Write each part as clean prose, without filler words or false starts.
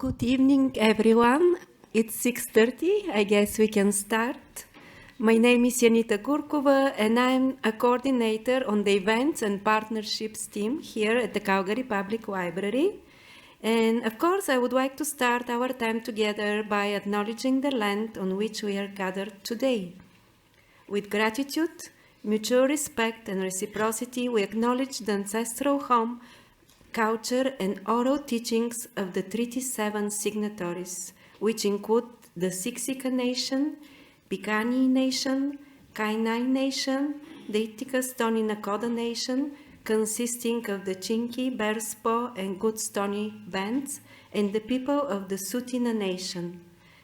Good evening, everyone. It's 6:30. I guess we can start. My name is Janita Gurkova, and I'm a coordinator on the events and partnerships team here at the Calgary Public Library. And of course, I would like to start our time together by acknowledging the land on which we are gathered today. With gratitude, mutual respect, and reciprocity, we acknowledge the ancestral home, culture, and oral teachings of the Treaty 7 signatories, which include the Siksika Nation, Piikani Nation, Kainai Nation, the Itika Stoney Nakoda Nation, consisting of the Chiniki, Bearspaw, and Goodstoney bands, and the people of the Tsuut'ina Nation.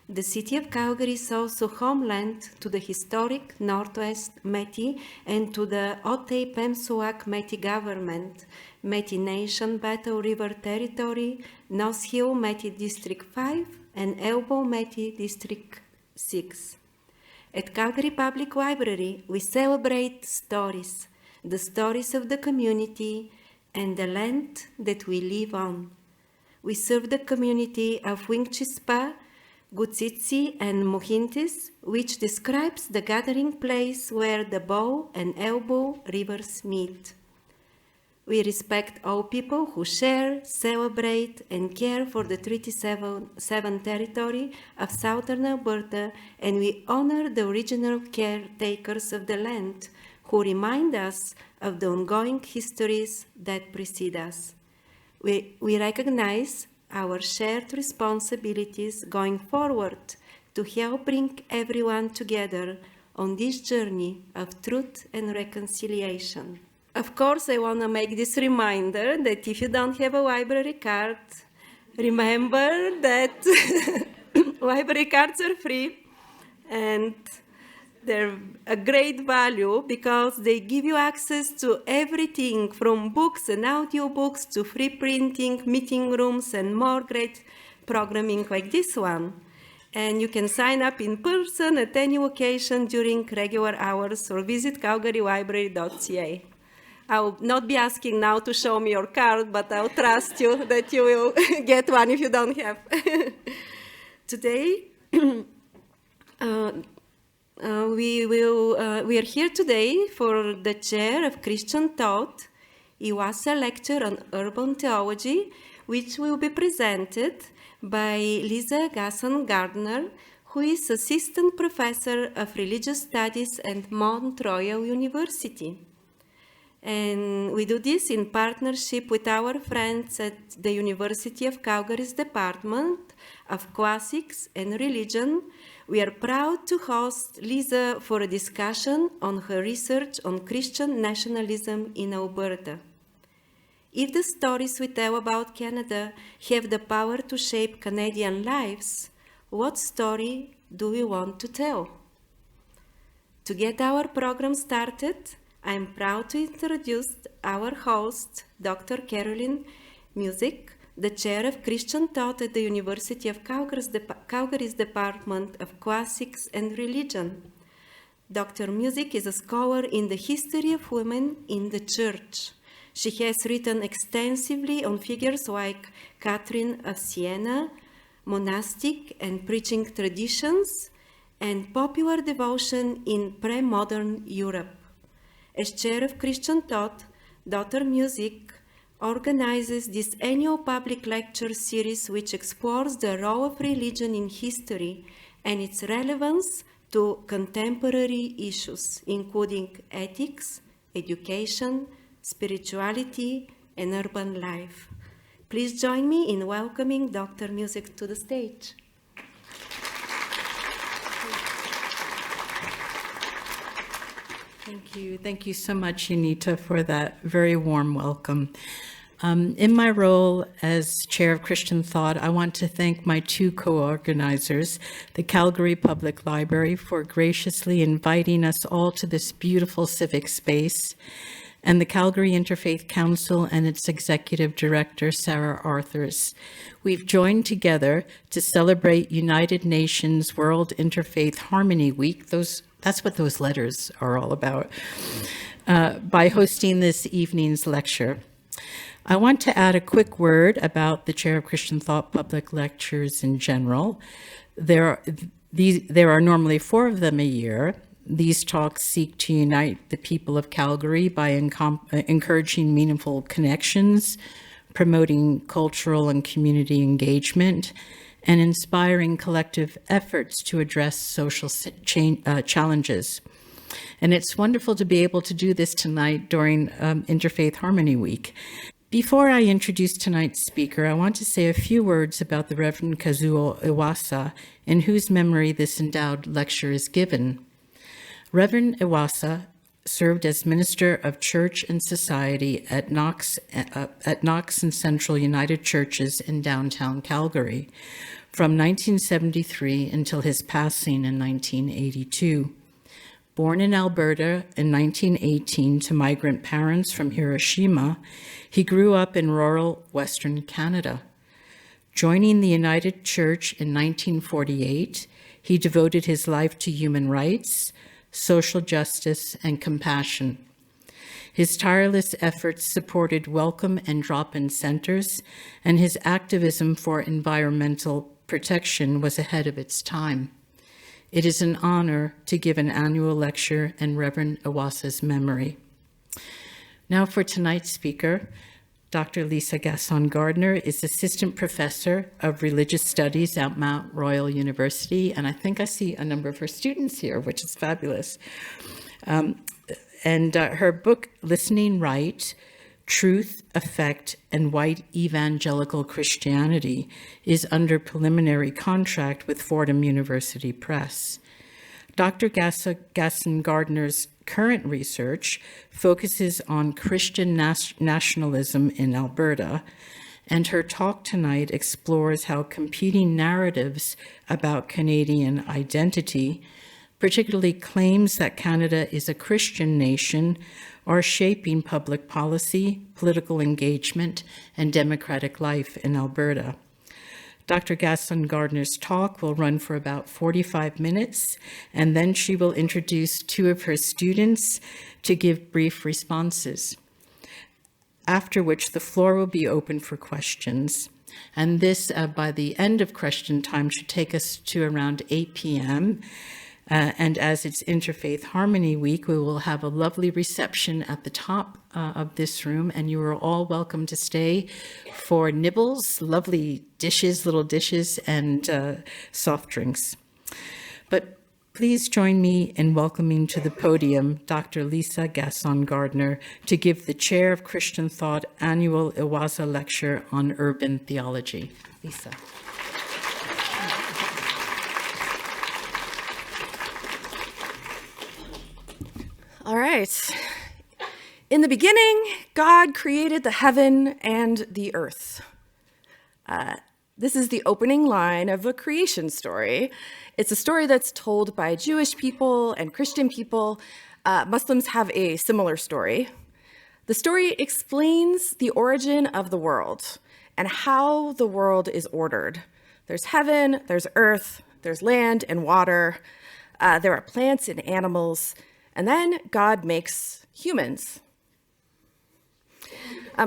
The city of Calgary is also homeland to the historic Northwest Métis and to the Otay-Pemsuak Métis government, Métis Nation Battle River Territory, Nose Hill Métis District 5, and Elbow Métis District 6. At Calgary Public Library, we celebrate stories, the stories of the community and the land that we live on. We serve the community of Wingchispa, Gutsitsi, and Mohintis, which describes the gathering place where the Bow and Elbow rivers meet. We respect all people who share, celebrate, and care for the Treaty 7 territory of Southern Alberta, and we honor the original caretakers of the land who remind us of the ongoing histories that precede us. We recognize our shared responsibilities going forward to help bring everyone together on this journey of truth and reconciliation. Of course, I want to make this reminder that if you don't have a library card, remember that library cards are free and they're a great value because they give you access to everything from books and audiobooks to free printing, meeting rooms, and more great programming like this one. And you can sign up in person at any location during regular hours or visit calgarylibrary.ca. I'll not be asking now to show me your card, but I'll trust you that you will get one if you don't have. Today, we are here today for the Chair of Christian Thought, Iwaasa Lecture on Urban Theology, which will be presented by Lisa Gasson-Gardner, who is Assistant Professor of Religious Studies at Mount Royal University. And we do this in partnership with our friends at the University of Calgary's Department of Classics and Religion. We are proud to host Lisa for a discussion on her research on Christian nationalism in Alberta. If the stories we tell about Canada have the power to shape Canadian lives, what story do we want to tell? To get our program started, I am proud to introduce our host, Dr. Carolyn Muessig, the Chair of Christian Thought at the University of Calgary's Department of Classics and Religion. Dr. Muessig is a scholar in the history of women in the Church. She has written extensively on figures like Catherine of Siena, monastic and preaching traditions, and popular devotion in pre-modern Europe. As Chair of Christian Thought, Dr. Muessig organizes this annual public lecture series which explores the role of religion in history and its relevance to contemporary issues, including ethics, education, spirituality, and urban life. Please join me in welcoming Dr. Muessig to the stage. Thank you. Thank you so much, Janita, for that very warm welcome. In my role as Chair of Christian Thought, I want to thank my two co-organizers, the Calgary Public Library, for graciously inviting us all to this beautiful civic space, and the Calgary Interfaith Council and its Executive Director, Sarah Arthurs. We've joined together to celebrate United Nations World Interfaith Harmony Week. That's what those letters are all about, by hosting this evening's lecture. I want to add a quick word about the Chair of Christian Thought public lectures in general. There are normally 4 of them a year. These talks seek to unite the people of Calgary by encouraging meaningful connections, promoting cultural and community engagement, and inspiring collective efforts to address social challenges. And it's wonderful to be able to do this tonight during Interfaith Harmony Week. Before I introduce tonight's speaker, I want to say a few words about the Reverend Kazuo Iwaasa, in whose memory this endowed lecture is given. Reverend Iwaasa served as Minister of Church and Society at Knox and Central United Churches in downtown Calgary from 1973 until his passing in 1982. Born in Alberta in 1918 to migrant parents from Hiroshima, he grew up in rural Western Canada. Joining the United Church in 1948, he devoted his life to human rights, social justice, and compassion. His tireless efforts supported welcome and drop-in centers, and his activism for environmental protection was ahead of its time. It is an honor to give an annual lecture in Reverend Iwaasa's memory. Now for tonight's speaker, Dr. Lisa Gasson-Gardner is Assistant Professor of Religious Studies at Mount Royal University, and I think I see a number of her students here, which is fabulous. Her book, Listening Right, Truth, Effect, and White Evangelical Christianity, is under preliminary contract with Fordham University Press. Dr. Gasson-Gardner's current research focuses on Christian nationalism in Alberta, and her talk tonight explores how competing narratives about Canadian identity, particularly claims that Canada is a Christian nation, are shaping public policy, political engagement, and democratic life in Alberta. Dr. Gasson-Gardner's talk will run for about 45 minutes, and then she will introduce 2 of her students to give brief responses, after which the floor will be open for questions. And this, by the end of question time, should take us to around 8 p.m., and as it's Interfaith Harmony Week, we will have a lovely reception at the top of this room, and you are all welcome to stay for nibbles, lovely dishes, little dishes, and soft drinks. But please join me in welcoming to the podium Dr. Lisa Gasson-Gardner to give the Chair of Christian Thought annual Iwaasa lecture on urban theology. Lisa. All right. In the beginning, God created the heaven and the earth. This is the opening line of a creation story. It's a story that's told by Jewish people and Christian people. Muslims have a similar story. The story explains the origin of the world and how the world is ordered. There's heaven, there's earth, there's land and water. There are plants and animals. And then God makes humans.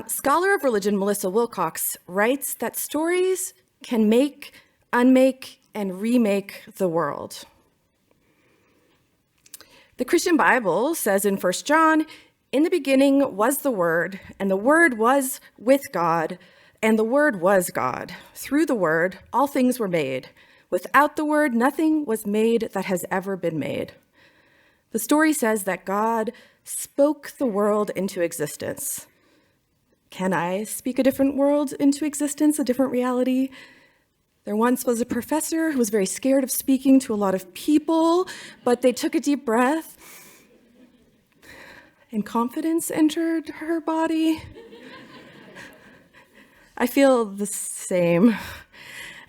Scholar of religion Melissa Wilcox writes that stories can make, unmake, and remake the world. The Christian Bible says in 1 John, "In the beginning was the Word, and the Word was with God, and the Word was God. Through the Word, all things were made. Without the Word, nothing was made that has ever been made." The story says that God spoke the world into existence. Can I speak a different world into existence, a different reality? There once was a professor who was very scared of speaking to a lot of people, but they took a deep breath, and confidence entered her body. I feel the same.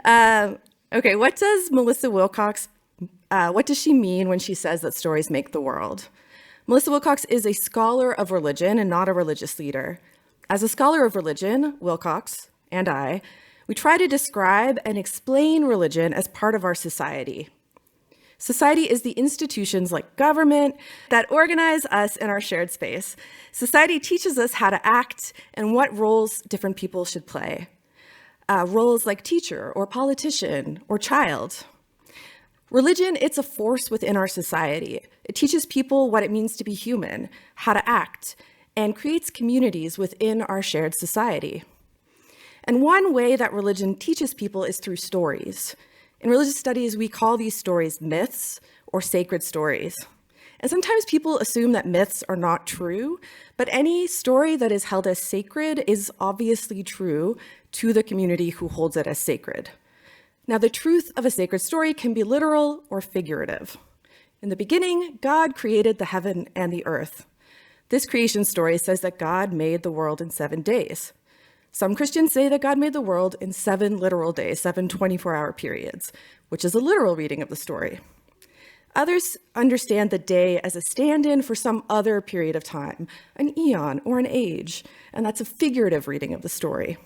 Okay, what does Melissa Wilcox what does she mean when she says that stories make the world? Melissa Wilcox is a scholar of religion and not a religious leader. As a scholar of religion, Wilcox and we try to describe and explain religion as part of our society. Society is the institutions like government that organize us in our shared space. Society teaches us how to act and what roles different people should play. Roles like teacher or politician or child. Religion, it's a force within our society. It teaches people what it means to be human, how to act, and creates communities within our shared society. And one way that religion teaches people is through stories. In religious studies, we call these stories myths or sacred stories. And sometimes people assume that myths are not true, but any story that is held as sacred is obviously true to the community who holds it as sacred. Now, the truth of a sacred story can be literal or figurative. In the beginning, God created the heaven and the earth. This creation story says that God made the world in 7 days. Some Christians say that God made the world in 7 literal days, 7 24-hour periods, which is a literal reading of the story. Others understand the day as a stand-in for some other period of time, an eon or an age, and that's a figurative reading of the story.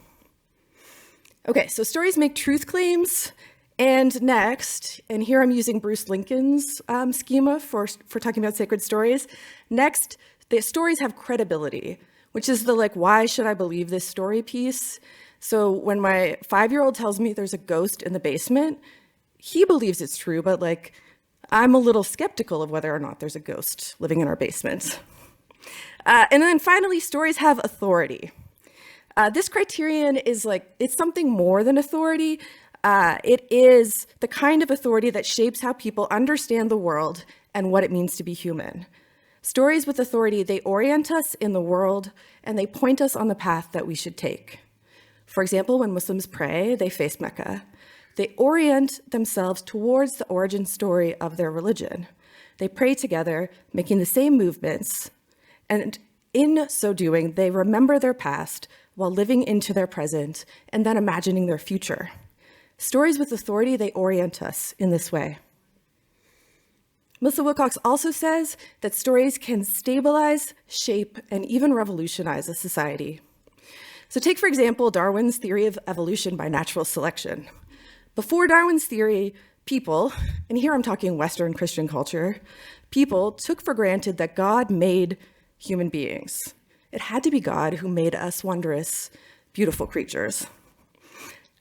Okay, so stories make truth claims, and next, and here I'm using Bruce Lincoln's schema for talking about sacred stories. Next, the stories have credibility, which is the why should I believe this story piece? So when my 5-year-old tells me there's a ghost in the basement, he believes it's true, but I'm a little skeptical of whether or not there's a ghost living in our basement. And then finally, stories have authority. This criterion is it's something more than authority. It is the kind of authority that shapes how people understand the world and what it means to be human. Stories with authority, they orient us in the world and they point us on the path that we should take. For example, when Muslims pray, they face Mecca. They orient themselves towards the origin story of their religion. They pray together, making the same movements, and in so doing, they remember their past while living into their present and then imagining their future. Stories with authority, they orient us in this way. Melissa Wilcox also says that stories can stabilize, shape, and even revolutionize a society. So take, for example, Darwin's theory of evolution by natural selection. Before Darwin's theory, people, and here I'm talking Western Christian culture, people took for granted that God made human beings. It had to be God who made us wondrous, beautiful creatures.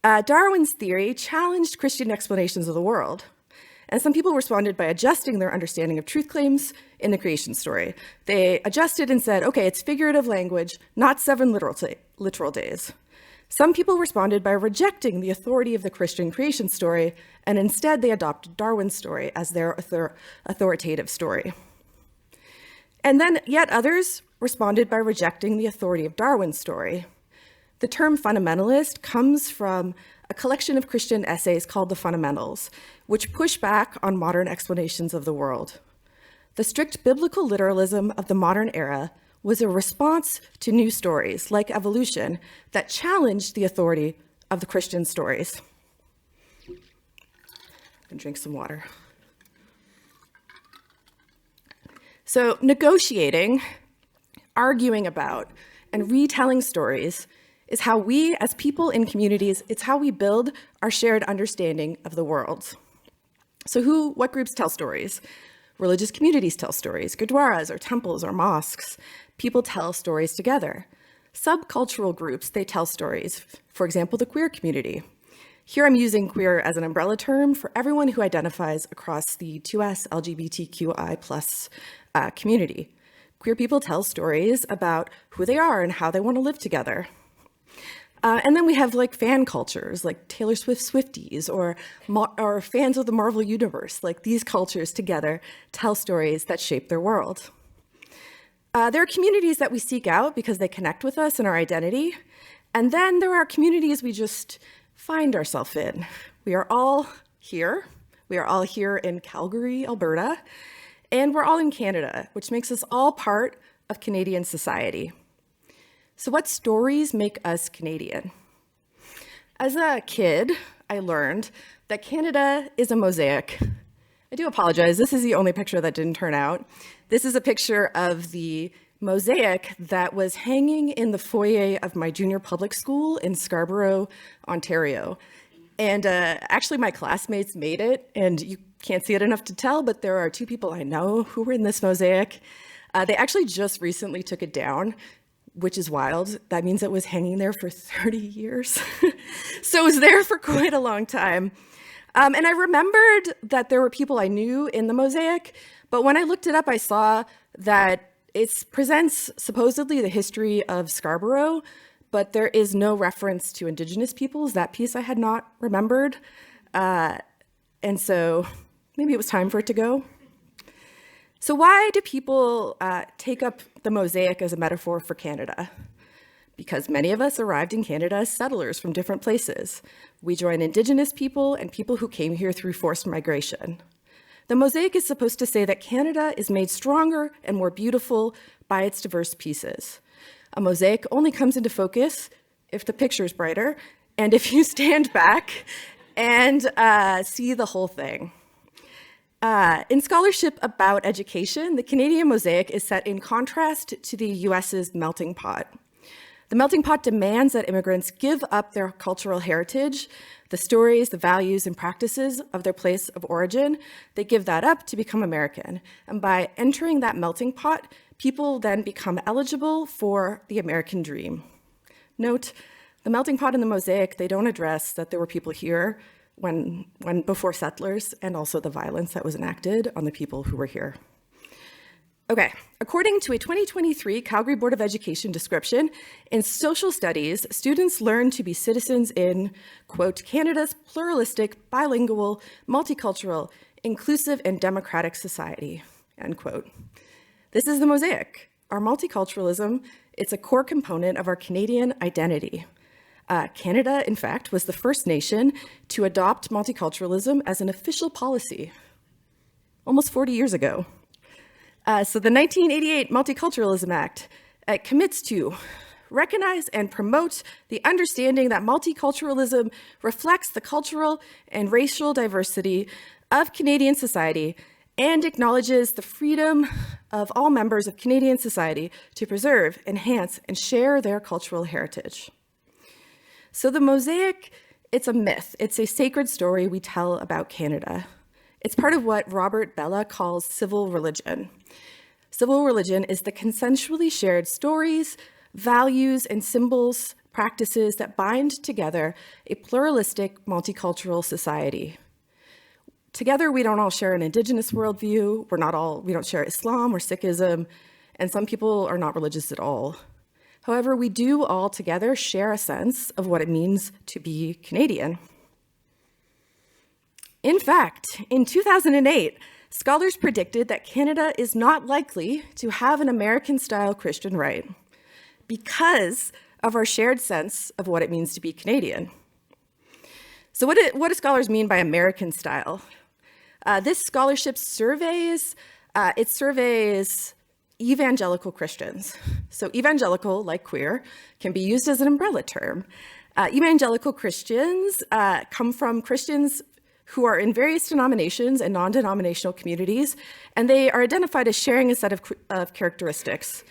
Darwin's theory challenged Christian explanations of the world. And some people responded by adjusting their understanding of truth claims in the creation story. They adjusted and said, okay, it's figurative language, not 7 literal days. Some people responded by rejecting the authority of the Christian creation story, and instead they adopted Darwin's story as their authoritative story. And then yet others responded by rejecting the authority of Darwin's story. The term fundamentalist comes from a collection of Christian essays called The Fundamentals, which push back on modern explanations of the world. The strict biblical literalism of the modern era was a response to new stories, like evolution, that challenged the authority of the Christian stories. I'm gonna drink some water. So negotiating, arguing about, and retelling stories is how we, as people in communities, it's how we build our shared understanding of the world. So what groups tell stories? Religious communities tell stories, gurdwaras or temples or mosques. People tell stories together. Subcultural groups, they tell stories. For example, the queer community. Here I'm using queer as an umbrella term for everyone who identifies across the 2S LGBTQI+ community. Queer people tell stories about who they are and how they want to live together. And then we have fan cultures, like Taylor Swift Swifties or fans of the Marvel Universe. These cultures together tell stories that shape their world. There are communities that we seek out because they connect with us and our identity. And then there are communities we just find ourselves in. We are all here. We are all here in Calgary, Alberta. And we're all in Canada, which makes us all part of Canadian society. So what stories make us Canadian? As a kid, I learned that Canada is a mosaic. I do apologize, this is the only picture that didn't turn out. This is a picture of the mosaic that was hanging in the foyer of my junior public school in Scarborough, Ontario. And actually, my classmates made it, and you can't see it enough to tell, but there are two people I know who were in this mosaic. They actually just recently took it down, which is wild. That means it was hanging there for 30 years. So it was there for quite a long time. And I remembered that there were people I knew in the mosaic, but when I looked it up, I saw that it presents supposedly the history of Scarborough, but there is no reference to Indigenous peoples. That piece I had not remembered. And so maybe it was time for it to go. So why do people take up the mosaic as a metaphor for Canada? Because many of us arrived in Canada as settlers from different places. We join Indigenous people and people who came here through forced migration. The mosaic is supposed to say that Canada is made stronger and more beautiful by its diverse pieces. A mosaic only comes into focus if the picture is brighter and if you stand back and see the whole thing. In scholarship about education, the Canadian mosaic is set in contrast to the US's melting pot. The melting pot demands that immigrants give up their cultural heritage, the stories, the values, and practices of their place of origin. They give that up to become American. And by entering that melting pot, people then become eligible for the American dream. Note, the melting pot and the mosaic, they don't address that there were people here when before settlers, and also the violence that was enacted on the people who were here. Okay, according to a 2023 Calgary Board of Education description, in social studies, students learn to be citizens in, quote, Canada's pluralistic, bilingual, multicultural, inclusive, and democratic society, end quote. This is the mosaic. Our multiculturalism, it's a core component of our Canadian identity. Canada, in fact, was the first nation to adopt multiculturalism as an official policy almost 40 years ago. So the 1988 Multiculturalism Act commits to recognize and promote the understanding that multiculturalism reflects the cultural and racial diversity of Canadian society and acknowledges the freedom of all members of Canadian society to preserve, enhance, and share their cultural heritage. So the mosaic, it's a myth. It's a sacred story we tell about Canada. It's part of what Robert Bellah calls civil religion. Civil religion is the consensually shared stories, values, and symbols, practices that bind together a pluralistic, multicultural society. Together, we don't all share an Indigenous worldview. We don't share Islam or Sikhism, and some people are not religious at all. However, we do all together share a sense of what it means to be Canadian. In fact, in 2008, scholars predicted that Canada is not likely to have an American-style Christian right because of our shared sense of what it means to be Canadian. So what do scholars mean by American style? This scholarship surveys evangelical Christians. So evangelical, like queer, can be used as an umbrella term. Evangelical Christians come from Christians who are in various denominations and non-denominational communities, and they are identified as sharing a set of characteristics.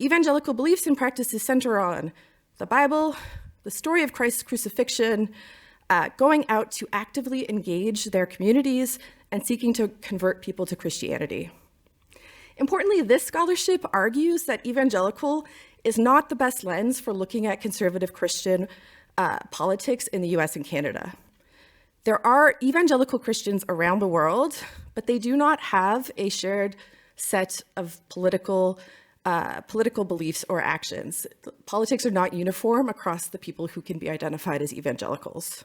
Evangelical beliefs and practices center on the Bible, the story of Christ's crucifixion, going out to actively engage their communities, and seeking to convert people to Christianity. Importantly, this scholarship argues that evangelical is not the best lens for looking at conservative Christian politics in the US and Canada. There are evangelical Christians around the world, but they do not have a shared set of political beliefs or actions. Politics are not uniform across the people who can be identified as evangelicals.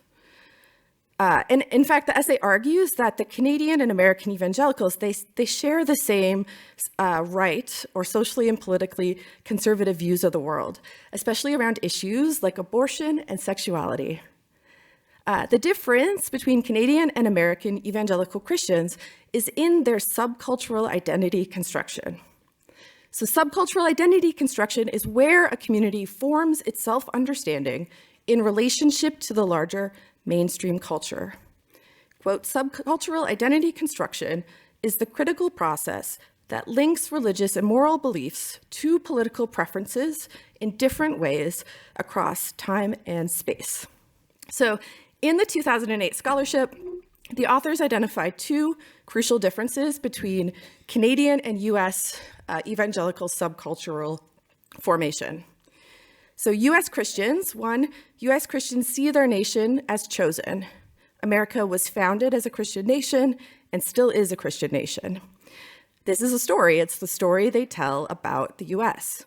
And in fact, the essay argues that the Canadian and American evangelicals, they share the same right or socially and politically conservative views of the world, especially around issues like abortion and sexuality. The difference between Canadian and American evangelical Christians is in their subcultural identity construction. So subcultural identity construction is where a community forms its self-understanding in relationship to the larger mainstream culture. Quote, subcultural identity construction is the critical process that links religious and moral beliefs to political preferences in different ways across time and space. So In the 2008 scholarship, the authors identified two crucial differences between Canadian and US evangelical subcultural formation. So US Christians, one, US Christians see their nation as chosen. America was founded as a Christian nation and still is a Christian nation. This is a story. It's the story they tell about the US.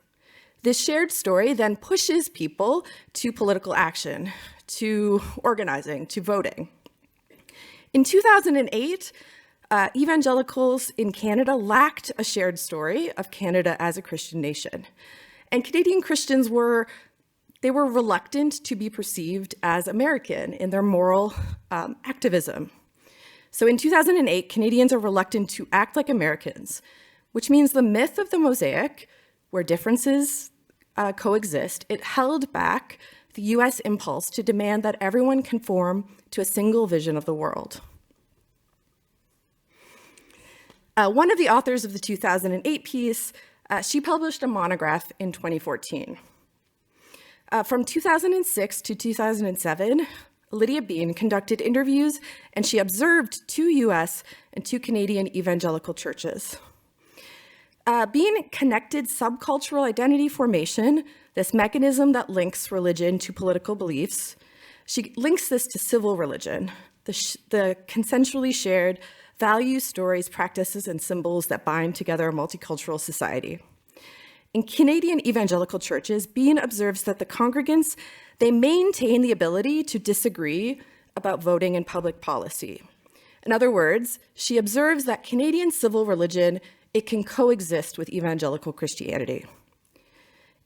This shared story then pushes people to political action, to organizing, to voting. In 2008, evangelicals in Canada lacked a shared story of Canada as a Christian nation. And Canadian Christians were reluctant to be perceived as American in their moral activism. So in 2008, Canadians are reluctant to act like Americans, which means the myth of the mosaic, where differences coexist, it held back the US impulse to demand that everyone conform to a single vision of the world. One of the authors of the 2008 piece, she published a monograph in 2014. From 2006 to 2007, Lydia Bean conducted interviews and she observed 2 US and 2 Canadian evangelical churches. Bean connected subcultural identity formation, this mechanism that links religion to political beliefs. She links this to civil religion, the consensually shared values, stories, practices, and symbols that bind together a multicultural society. In Canadian evangelical churches, Bean observes that the congregants, they maintain the ability to disagree about voting and public policy. In other words, she observes that Canadian civil religion, it can coexist with evangelical Christianity.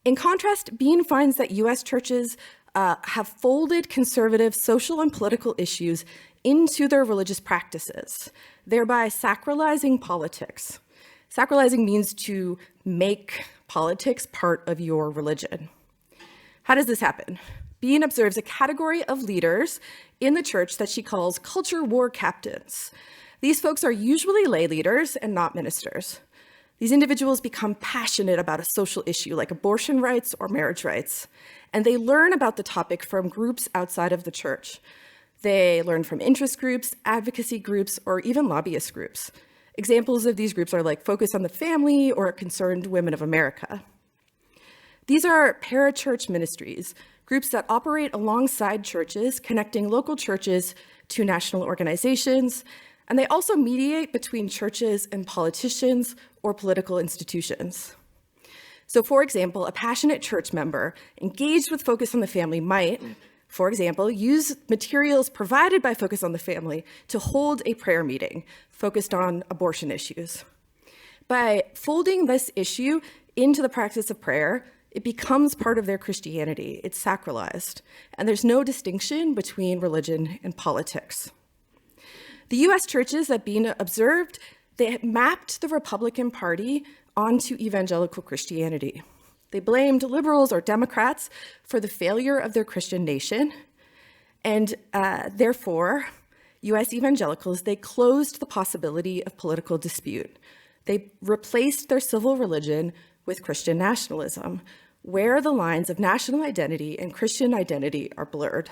In contrast, Bean finds that US churches have folded conservative social and political issues into their religious practices, thereby sacralizing politics. Sacralizing means to make politics part of your religion. How does this happen? Bean observes a category of leaders in the church that she calls culture war captains. These folks are usually lay leaders and not ministers. These individuals become passionate about a social issue like abortion rights or marriage rights, and they learn about the topic from groups outside of the church. They learn from interest groups, advocacy groups, or even lobbyist groups. Examples of these groups are like Focus on the Family or Concerned Women of America. These are parachurch ministries, groups that operate alongside churches, connecting local churches to national organizations, and they also mediate between churches and politicians or political institutions. So for example, a passionate church member engaged with Focus on the Family might, for example, use materials provided by Focus on the Family to hold a prayer meeting focused on abortion issues. By folding this issue into the practice of prayer, it becomes part of their Christianity. It's sacralized, and there's no distinction between religion and politics. The US churches that Bean observed, they mapped the Republican Party onto evangelical Christianity. They blamed liberals or Democrats for the failure of their Christian nation, and therefore, US evangelicals, they closed the possibility of political dispute. They replaced their civil religion with Christian nationalism, where the lines of national identity and Christian identity are blurred.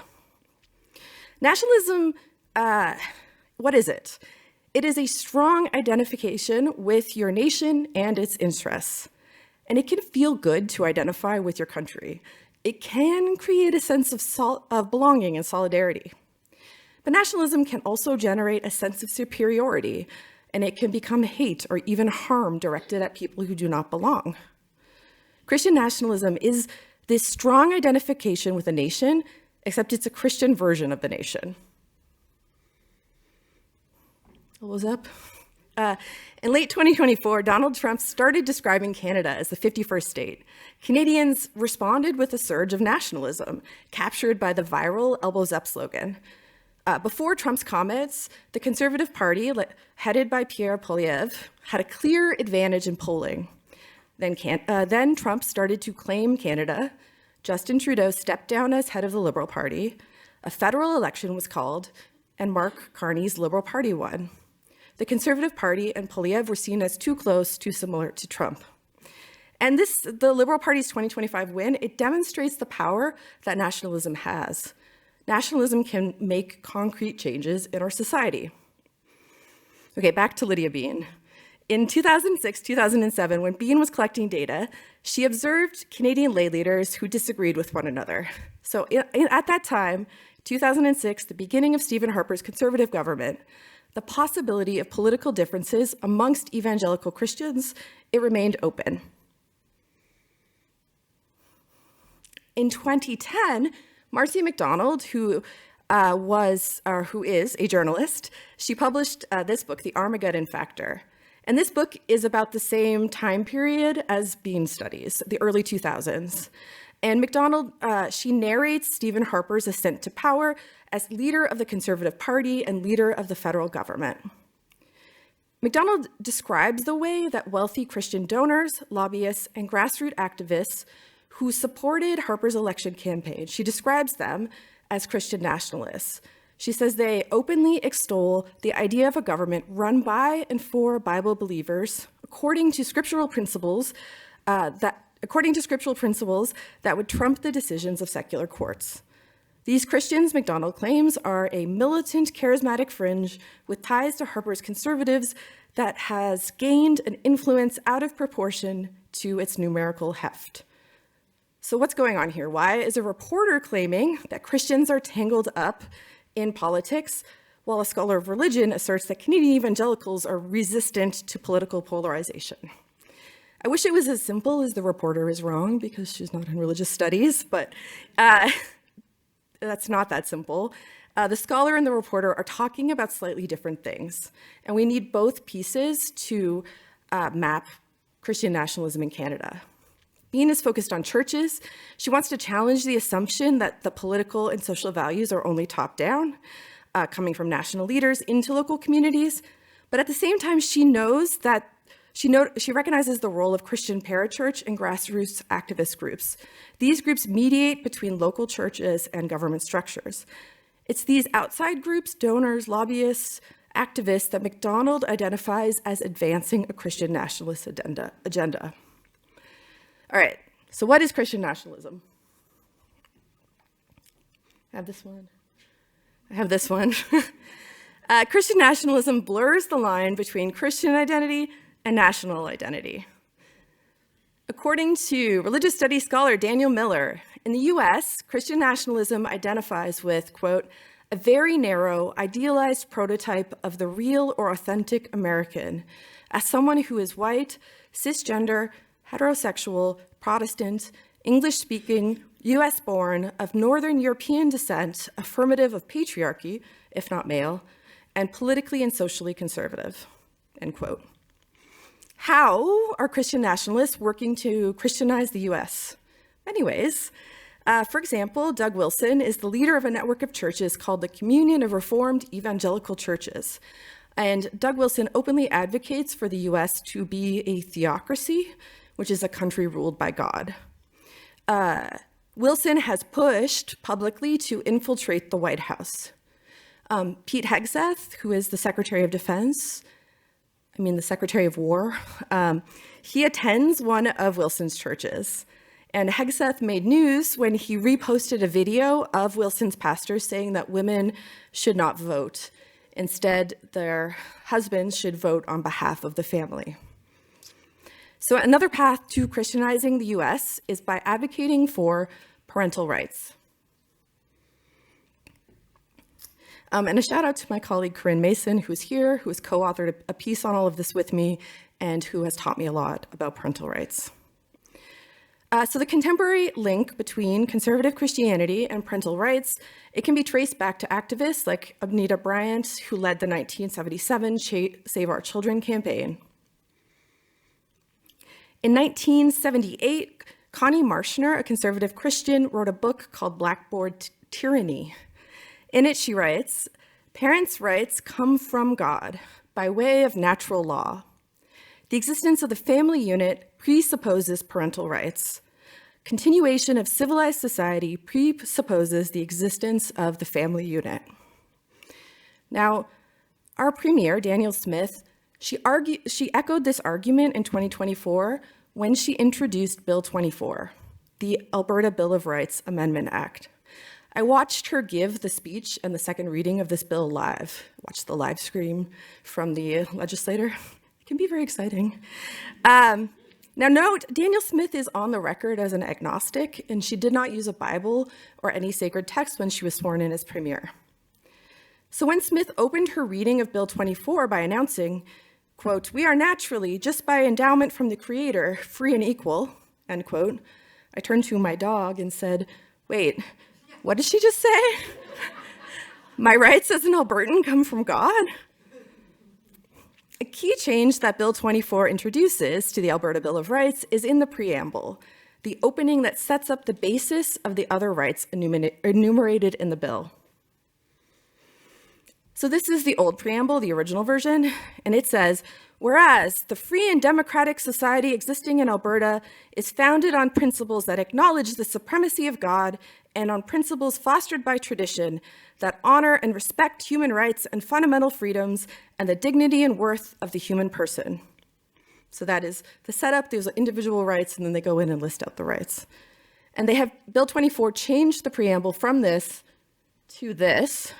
Nationalism, what is it? It is a strong identification with your nation and its interests. And it can feel good to identify with your country. It can create a sense of belonging and solidarity. But nationalism can also generate a sense of superiority, and it can become hate or even harm directed at people who do not belong. Christian nationalism is this strong identification with a nation, except it's a Christian version of the nation. What was up? In late 2024, Donald Trump started describing Canada as the 51st state. Canadians responded with a surge of nationalism, captured by the viral Elbows Up slogan. Before Trump's comments, the Conservative Party, headed by Pierre Poilievre, had a clear advantage in polling. Then Trump started to claim Canada. Justin Trudeau stepped down as head of the Liberal Party. A federal election was called, and Mark Carney's Liberal Party won. The Conservative Party and Poilievre were seen as too close, too similar to Trump. And the Liberal Party's 2025 win, it demonstrates the power that nationalism has. nationalism can make concrete changes in our society. Okay, back to Lydia Bean. In 2006-2007, when Bean was collecting data, she observed Canadian lay leaders who disagreed with one another. So at that time, 2006, the beginning of Stephen Harper's Conservative government, the possibility of political differences amongst evangelical Christians, it remained open. In 2010, Marcy McDonald, who is a journalist, she published this book, The Armageddon Factor. And this book is about the same time period as Bean studies, the early 2000s. And McDonald, she narrates Stephen Harper's ascent to power as leader of the Conservative Party and leader of the federal government. McDonald describes the way that wealthy Christian donors, lobbyists, and grassroots activists who supported Harper's election campaign, she describes them as Christian nationalists. She says they openly extol the idea of a government run by and for Bible believers according to scriptural principles that would trump the decisions of secular courts. These Christians, McDonald claims, are a militant, charismatic fringe with ties to Harper's conservatives that has gained an influence out of proportion to its numerical heft. So what's going on here? Why is a reporter claiming that Christians are tangled up in politics, while a scholar of religion asserts that Canadian evangelicals are resistant to political polarization? I wish it was as simple as the reporter is wrong because she's not in religious studies, but that's not that simple. The scholar and the reporter are talking about slightly different things, and we need both pieces to map Christian nationalism in Canada. Bean is focused on churches. She wants to challenge the assumption that the political and social values are only top-down, coming from national leaders into local communities. But at the same time, she knows that she recognizes the role of Christian parachurch and grassroots activist groups. These groups mediate between local churches and government structures. It's these outside groups, donors, lobbyists, activists, that McDonald identifies as advancing a Christian nationalist agenda. All right, so what is Christian nationalism? I have this one. Christian nationalism blurs the line between Christian identity and national identity. According to religious studies scholar Daniel Miller, in the US, Christian nationalism identifies with, quote, a very narrow, idealized prototype of the real or authentic American as someone who is white, cisgender, heterosexual, Protestant, English-speaking, US-born, of Northern European descent, affirmative of patriarchy, if not male, and politically and socially conservative, end quote. How are Christian nationalists working to Christianize the US? Many ways. For example, Doug Wilson is the leader of a network of churches called the Communion of Reformed Evangelical Churches. And Doug Wilson openly advocates for the US to be a theocracy, which is a country ruled by God. Wilson has pushed publicly to infiltrate the White House. Pete Hegseth, who is the Secretary of War, he attends one of Wilson's churches. And Hegseth made news when he reposted a video of Wilson's pastors saying that women should not vote. Instead, their husbands should vote on behalf of the family. So another path to Christianizing the US is by advocating for parental rights. And a shout out to my colleague Corinne Mason, who's here, who has co-authored a piece on all of this with me and who has taught me a lot about parental rights. So the contemporary link between conservative Christianity and parental rights, it can be traced back to activists like Anita Bryant, who led the 1977 Save Our Children campaign. In 1978, Connie Marshner, a conservative Christian, wrote a book called Blackboard Tyranny. In it, she writes, parents' rights come from God by way of natural law. The existence of the family unit presupposes parental rights. Continuation of civilized society presupposes the existence of the family unit. Now, our premier, Danielle Smith, she echoed this argument in 2024 when she introduced Bill 24, the Alberta Bill of Rights Amendment Act. I watched her give the speech and the second reading of this bill live. Watched the live stream from the legislator. It can be very exciting. Now note, Daniel Smith is on the record as an agnostic, and she did not use a Bible or any sacred text when she was sworn in as premier. So when Smith opened her reading of Bill 24 by announcing, quote, "We are naturally, just by endowment from the Creator, free and equal," end quote, I turned to my dog and said, "Wait, what did she just say? My rights as an Albertan come from God?" A key change that Bill 24 introduces to the Alberta Bill of Rights is in the preamble, the opening that sets up the basis of the other rights enumerated in the bill. So this is the old preamble, the original version, and it says, "Whereas the free and democratic society existing in Alberta is founded on principles that acknowledge the supremacy of God and on principles fostered by tradition that honor and respect human rights and fundamental freedoms and the dignity and worth of the human person." So that is the setup. There's individual rights, and then they go in and list out the rights. And they have, Bill 24 changed the preamble from this to this,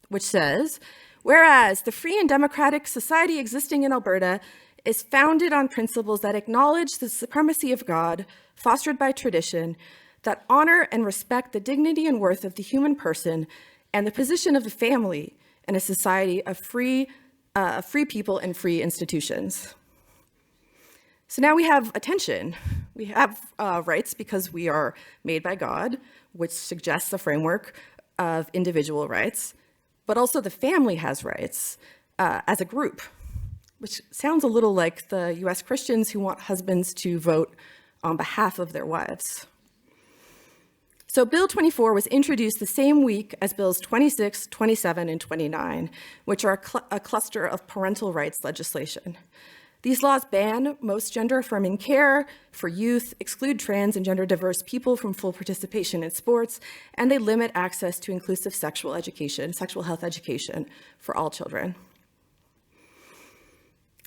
which says, "Whereas the free and democratic society existing in Alberta is founded on principles that acknowledge the supremacy of God, fostered by tradition, that honor and respect the dignity and worth of the human person and the position of the family in a society of free people and free institutions." So now we have a tension. We have rights because we are made by God, which suggests a framework of individual rights, but also the family has rights as a group, which sounds a little like the US Christians who want husbands to vote on behalf of their wives. So Bill 24 was introduced the same week as Bills 26, 27, and 29, which are a cluster of parental rights legislation. These laws ban most gender-affirming care for youth, exclude trans and gender-diverse people from full participation in sports, and they limit access to inclusive sexual health education for all children.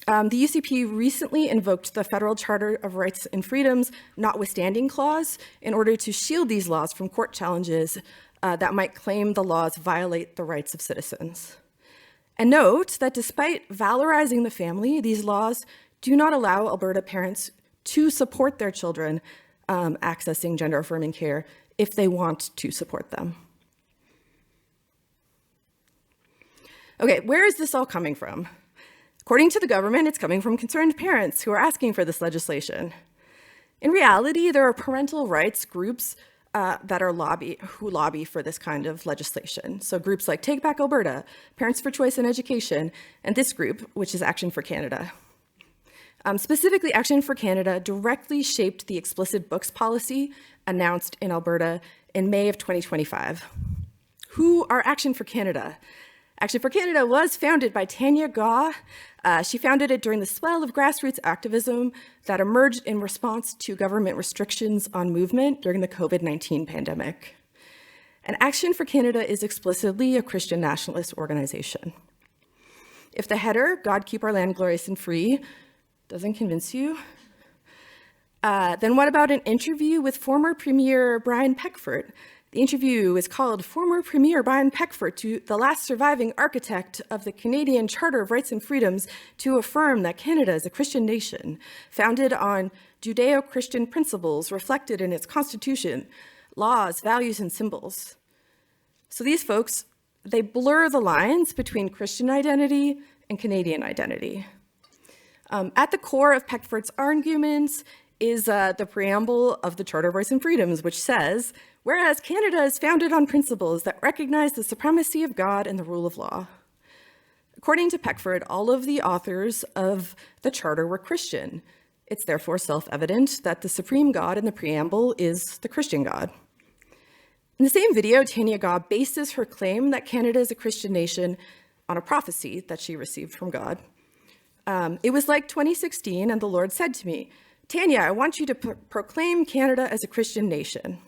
The UCP recently invoked the Federal Charter of Rights and Freedoms Notwithstanding Clause in order to shield these laws from court challenges that might claim the laws violate the rights of citizens. And note that despite valorizing the family, these laws do not allow Alberta parents to support their children accessing gender-affirming care if they want to support them. Okay, where is this all coming from? According to the government, it's coming from concerned parents who are asking for this legislation. In reality, there are parental rights groups who lobby for this kind of legislation. So groups like Take Back Alberta, Parents for Choice in Education, and this group, which is Action for Canada. Specifically, Action for Canada directly shaped the explicit books policy announced in Alberta in May of 2025. Who are Action for Canada? Action for Canada was founded by Tanya Gaw. She founded it during the swell of grassroots activism that emerged in response to government restrictions on movement during the COVID-19 pandemic. And Action for Canada is explicitly a Christian nationalist organization. If the header, "God keep our land glorious and free," doesn't convince you, then what about an interview with former Premier Brian Peckford? The interview is called "Former Premier Brian Peckford to the last surviving architect of the Canadian Charter of Rights and Freedoms to affirm that Canada is a Christian nation, founded on Judeo-Christian principles reflected in its constitution, laws, values, and symbols." So these folks, they blur the lines between Christian identity and Canadian identity. At the core of Peckford's arguments is the preamble of the Charter of Rights and Freedoms, which says, "Whereas Canada is founded on principles that recognize the supremacy of God and the rule of law." According to Peckford, all of the authors of the Charter were Christian. It's therefore self-evident that the supreme God in the preamble is the Christian God. In the same video, Tanya Gaw bases her claim that Canada is a Christian nation on a prophecy that she received from God. "It was like 2016, and the Lord said to me, 'Tanya, I want you to proclaim Canada as a Christian nation.'"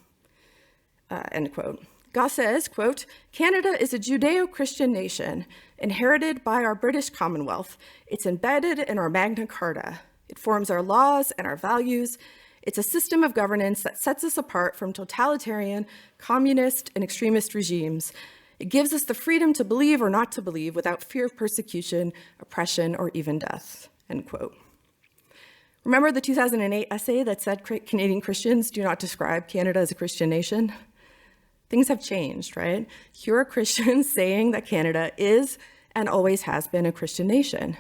End quote. Gaw says, quote, "Canada is a Judeo-Christian nation inherited by our British Commonwealth. It's embedded in our Magna Carta. It forms our laws and our values. It's a system of governance that sets us apart from totalitarian, communist, and extremist regimes. It gives us the freedom to believe or not to believe without fear of persecution, oppression, or even death, end quote. Remember the 2008 essay that said Canadian Christians do not describe Canada as a Christian nation? Things have changed, right? Here are Christians saying that Canada is and always has been a Christian nation.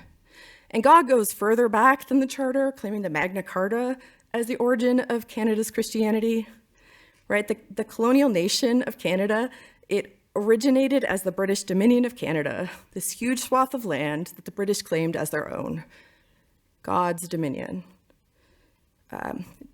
And God goes further back than the Charter, claiming the Magna Carta as the origin of Canada's Christianity, right? The colonial nation of Canada, it originated as the British Dominion of Canada, this huge swath of land that the British claimed as their own, God's dominion.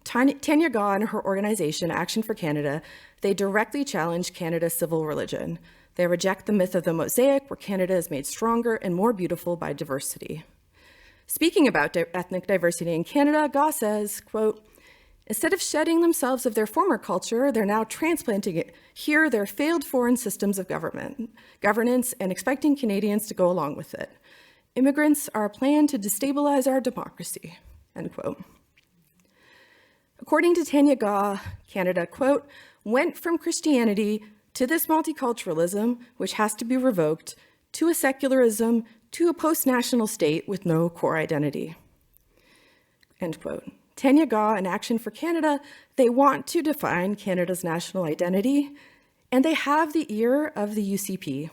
Tanya Gaw and her organization, Action for Canada, they directly challenge Canada's civil religion. They reject the myth of the mosaic, where Canada is made stronger and more beautiful by diversity. Speaking about ethnic diversity in Canada, Gaw says, quote, instead of shedding themselves of their former culture, they're now transplanting it here, their failed foreign systems of governance, and expecting Canadians to go along with it. Immigrants are a plan to destabilize our democracy, end quote. According to Tanya Gaw, Canada, quote, went from Christianity to this multiculturalism, which has to be revoked, to a secularism, to a post-national state with no core identity, end quote. Tanya Gaw and Action for Canada, they want to define Canada's national identity, and they have the ear of the UCP.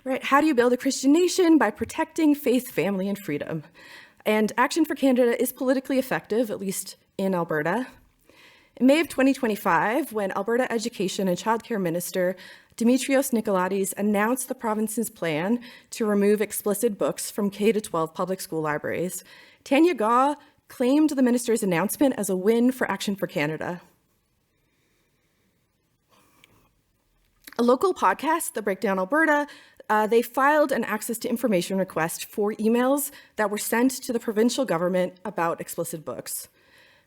Right, how do you build a Christian nation? By protecting faith, family, and freedom. And Action for Canada is politically effective, at least in Alberta. In May of 2025, when Alberta Education and Childcare Minister Dimitrios Nicolaides announced the province's plan to remove explicit books from K-12 public school libraries, Tanya Gaw claimed the minister's announcement as a win for Action for Canada. A local podcast, The Breakdown Alberta, they filed an access to information request for emails that were sent to the provincial government about explicit books.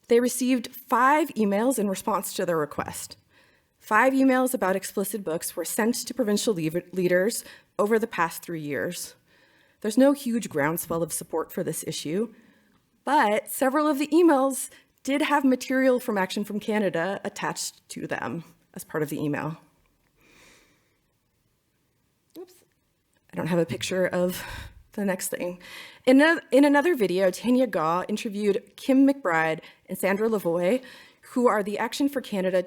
They received 5 emails in response to their request. 5 emails about explicit books were sent to provincial leaders over the past 3 years. There's no huge groundswell of support for this issue, but several of the emails did have material from Action from Canada attached to them as part of the email. Oops, I don't have a picture of the next thing. In another video, Tanya Gaw interviewed Kim McBride and Sandra Lavoie, who are the Action for Canada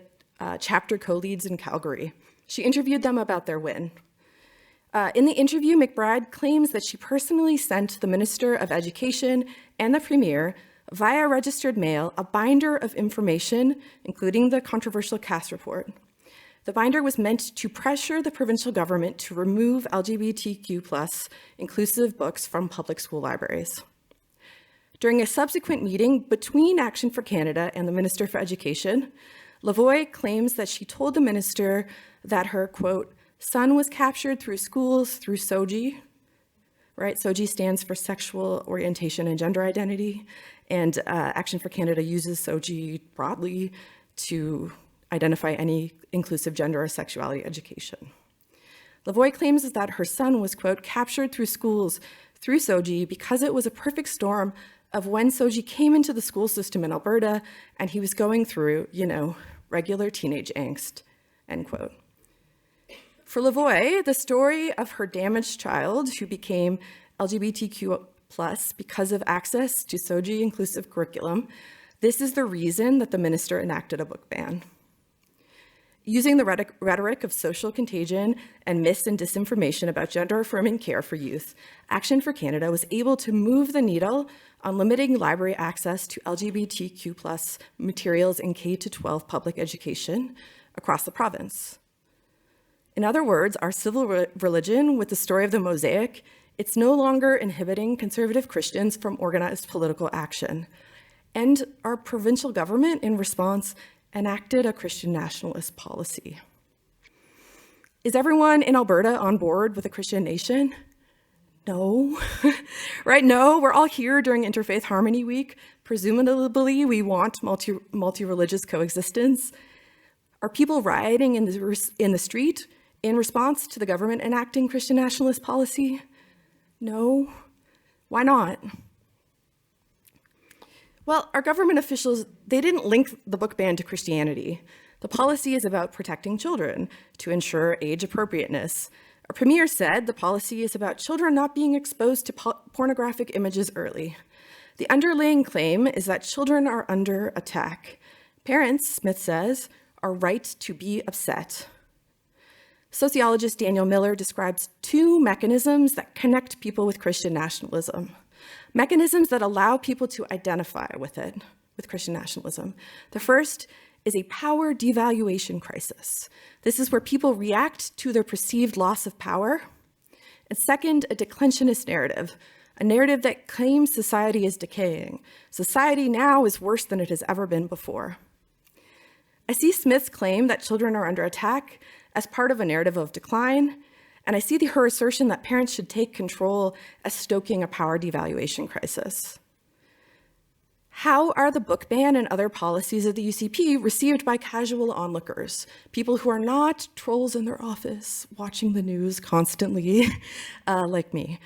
chapter co-leads in Calgary. She interviewed them about their win. In the interview, McBride claims that she personally sent the Minister of Education and the Premier via registered mail a binder of information, including the controversial Cass report. The binder was meant to pressure the provincial government to remove LGBTQ+ inclusive books from public school libraries. During a subsequent meeting between Action for Canada and the Minister for Education, Lavoie claims that she told the minister that her, quote, son was captured through schools through SOGI, right? SOGI stands for Sexual Orientation and Gender Identity, and Action for Canada uses SOGI broadly to identify any inclusive gender or sexuality education. Lavoie claims that her son was, quote, captured through schools through SOGI because it was a perfect storm of when SOGI came into the school system in Alberta and he was going through, regular teenage angst, end quote. For Lavoie, the story of her damaged child who became LGBTQ+ because of access to SOGI inclusive curriculum, this is the reason that the minister enacted a book ban. Using the rhetoric of social contagion and myths and disinformation about gender-affirming care for youth, Action for Canada was able to move the needle on limiting library access to LGBTQ+ materials in K-12 public education across the province. In other words, our civil religion, with the story of the mosaic, it's no longer inhibiting conservative Christians from organized political action. And our provincial government, in response, enacted a Christian nationalist policy. Is everyone in Alberta on board with a Christian nation? No, right? No, we're all here during Interfaith Harmony Week. Presumably, we want multi-religious coexistence. Are people rioting in the street in response to the government enacting Christian nationalist policy? No. Why not? Well, our government officials, they didn't link the book ban to Christianity. The policy is about protecting children to ensure age appropriateness. Our premier said the policy is about children not being exposed to pornographic images early. The underlying claim is that children are under attack. Parents, Smith says, are right to be upset. Sociologist Daniel Miller describes two mechanisms that connect people with Christian nationalism, mechanisms that allow people to identify with it, with Christian nationalism. The first is a power devaluation crisis. This is where people react to their perceived loss of power. And second, a declensionist narrative, a narrative that claims society is decaying. Society now is worse than it has ever been before. I see Smith's claim that children are under attack as part of a narrative of decline, and I see her assertion that parents should take control as stoking a power devaluation crisis. How are the book ban and other policies of the UCP received by casual onlookers, people who are not trolls in their office watching the news constantly, like me?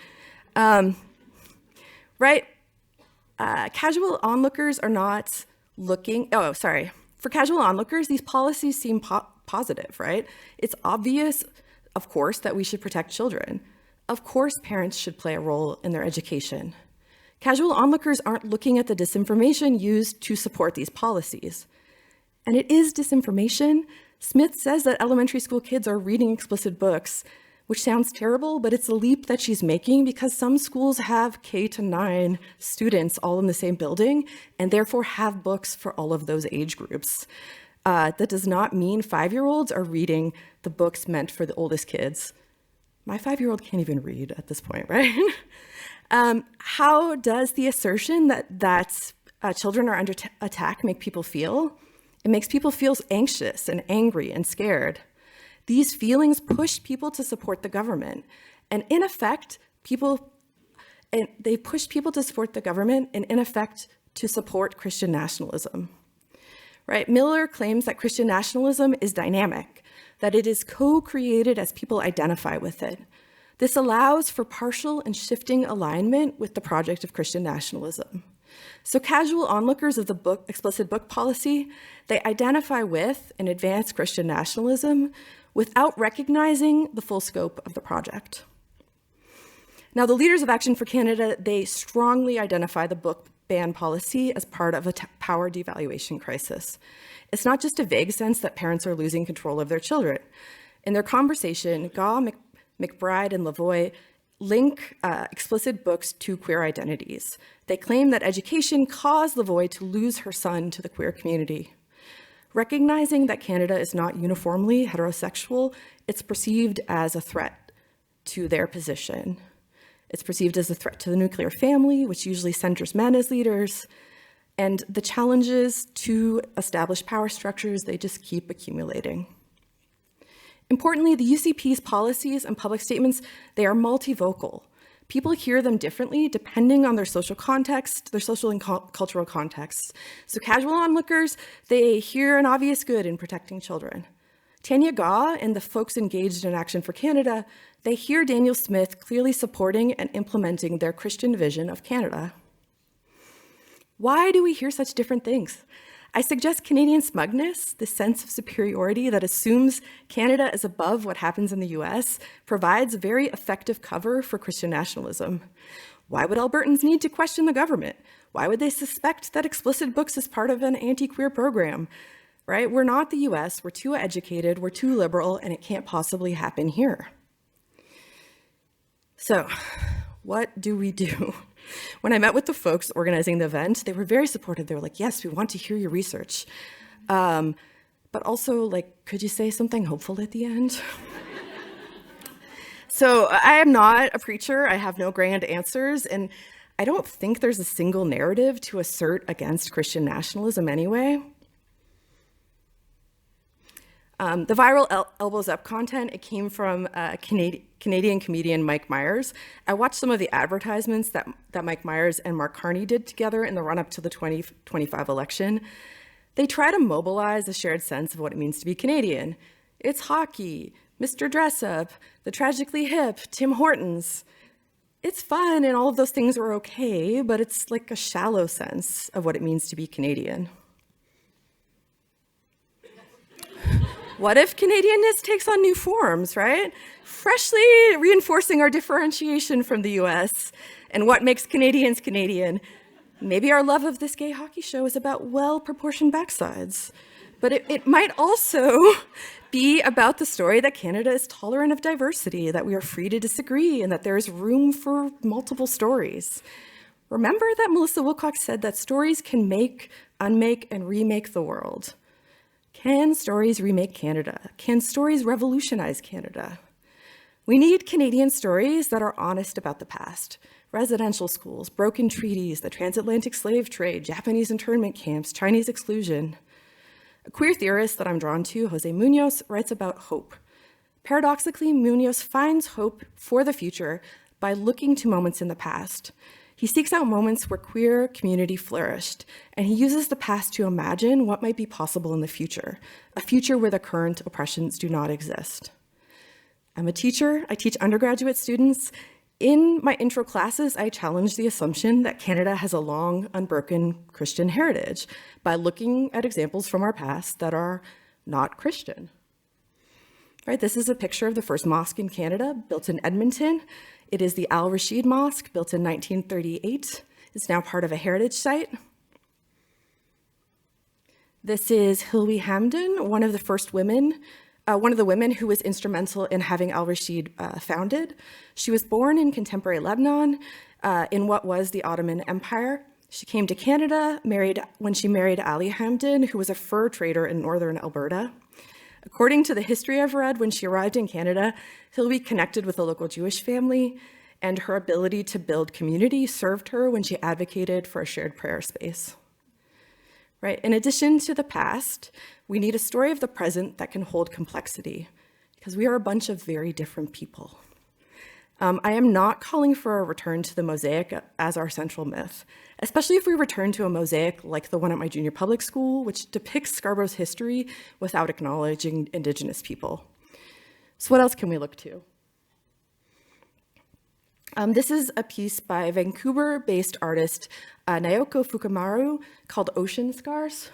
Right? Casual onlookers are not looking, For casual onlookers, these policies seem positive, right? It's obvious, of course, that we should protect children. Of course, parents should play a role in their education. Casual onlookers aren't looking at the disinformation used to support these policies. And it is disinformation. Smith says that elementary school kids are reading explicit books, which sounds terrible, but it's a leap that she's making because some schools have K-9 students all in the same building and therefore have books for all of those age groups. That does not mean 5-year-olds are reading the books meant for the oldest kids. My 5-year-old can't even read at this point, right? How does the assertion that children are under attack make people feel? It makes people feel anxious and angry and scared. These feelings push people to support the government. And in effect, they push people to support the government and in effect to support Christian nationalism. Right? Miller claims that Christian nationalism is dynamic, that it is co-created as people identify with it. This allows for partial and shifting alignment with the project of Christian nationalism. So casual onlookers of the explicit book policy, they identify with and advance Christian nationalism without recognizing the full scope of the project. Now, the leaders of Action for Canada, they strongly identify the book ban policy as part of a power devaluation crisis. It's not just a vague sense that parents are losing control of their children. In their conversation, Gaw, McBride, and Lavoie link explicit books to queer identities. They claim that education caused Lavoie to lose her son to the queer community. Recognizing that Canada is not uniformly heterosexual, it's perceived as a threat to their position. It's perceived as a threat to the nuclear family, which usually centers men as leaders, and the challenges to establish power structures, they just keep accumulating. Importantly, the UCP's policies and public statements, they are multivocal. People hear them differently depending on their social context, their social and cultural contexts. So casual onlookers, they hear an obvious good in protecting children. Tanya Gaw and the folks engaged in Action for Canada, they hear Daniel Smith clearly supporting and implementing their Christian vision of Canada. Why do we hear such different things? I suggest Canadian smugness, the sense of superiority that assumes Canada is above what happens in the US, provides a very effective cover for Christian nationalism. Why would Albertans need to question the government? Why would they suspect that explicit books is part of an anti-queer program? Right? We're not the US, we're too educated, we're too liberal, and it can't possibly happen here. So, what do we do? When I met with the folks organizing the event, they were very supportive. They were like, yes, we want to hear your research. But also, like, could you say something hopeful at the end? So I am not a preacher. I have no grand answers. And I don't think there's a single narrative to assert against Christian nationalism anyway. The viral Elbows Up content, it came from Canadian comedian Mike Myers. I watched some of the advertisements that Mike Myers and Mark Carney did together in the run-up to the 2025 election. They try to mobilize a shared sense of what it means to be Canadian. It's hockey, Mr. Dress-Up, the Tragically Hip, Tim Hortons. it's fun and all of those things are okay, but it's like a shallow sense of what it means to be Canadian. What if Canadianness takes on new forms, right? Freshly reinforcing our differentiation from the US and what makes Canadians Canadian. Maybe our love of this gay hockey show is about well-proportioned backsides, but it might also be about the story that Canada is tolerant of diversity, that we are free to disagree, and that there is room for multiple stories. Remember that Melissa Wilcox said that stories can make, unmake, and remake the world. Can stories remake Canada? Can stories revolutionize Canada? We need Canadian stories that are honest about the past. Residential schools, broken treaties, the transatlantic slave trade, Japanese internment camps, Chinese exclusion. A queer theorist that I'm drawn to, Jose Munoz, writes about hope. Paradoxically, Munoz finds hope for the future by looking to moments in the past. He seeks out moments where queer community flourished, and he uses the past to imagine what might be possible in the future, a future where the current oppressions do not exist. I'm a teacher. I teach undergraduate students. In my intro classes, I challenge the assumption that Canada has a long, unbroken Christian heritage by looking at examples from our past that are not Christian. Right, this is a picture of the first mosque in Canada, built in Edmonton. It is the Al Rashid Mosque, built in 1938. It's now part of a heritage site. This is Hilwi Hamdan, one of the women who was instrumental in having Al Rashid founded. She was born in contemporary Lebanon in what was the Ottoman Empire. She came to Canada when she married Ali Hamdan, who was a fur trader in northern Alberta. According to the history I've read, when she arrived in Canada, Hilwi connected with a local Jewish family, and her ability to build community served her when she advocated for a shared prayer space. Right? In addition to the past, we need a story of the present that can hold complexity, because we are a bunch of very different people. I am not calling for a return to the mosaic as our central myth, especially if we return to a mosaic like the one at my junior public school, which depicts Scarborough's history without acknowledging Indigenous people. So what else can we look to? This is a piece by Vancouver-based artist Naoko Fukumaru called Ocean Scars.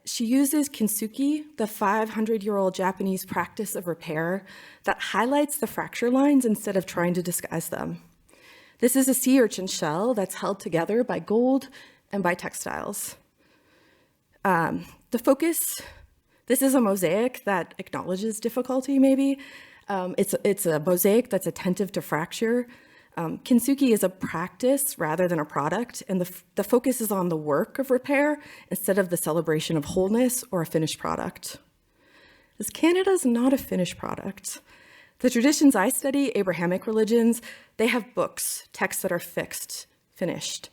She uses kintsugi, the 500-year-old Japanese practice of repair that highlights the fracture lines instead of trying to disguise them. This is a sea urchin shell that's held together by gold and by textiles. This is a mosaic that acknowledges difficulty, maybe. It's a mosaic that's attentive to fracture. Kintsugi is a practice rather than a product, and the focus is on the work of repair instead of the celebration of wholeness or a finished product. Because Canada's not a finished product. The traditions I study, Abrahamic religions, they have books, texts that are fixed, finished.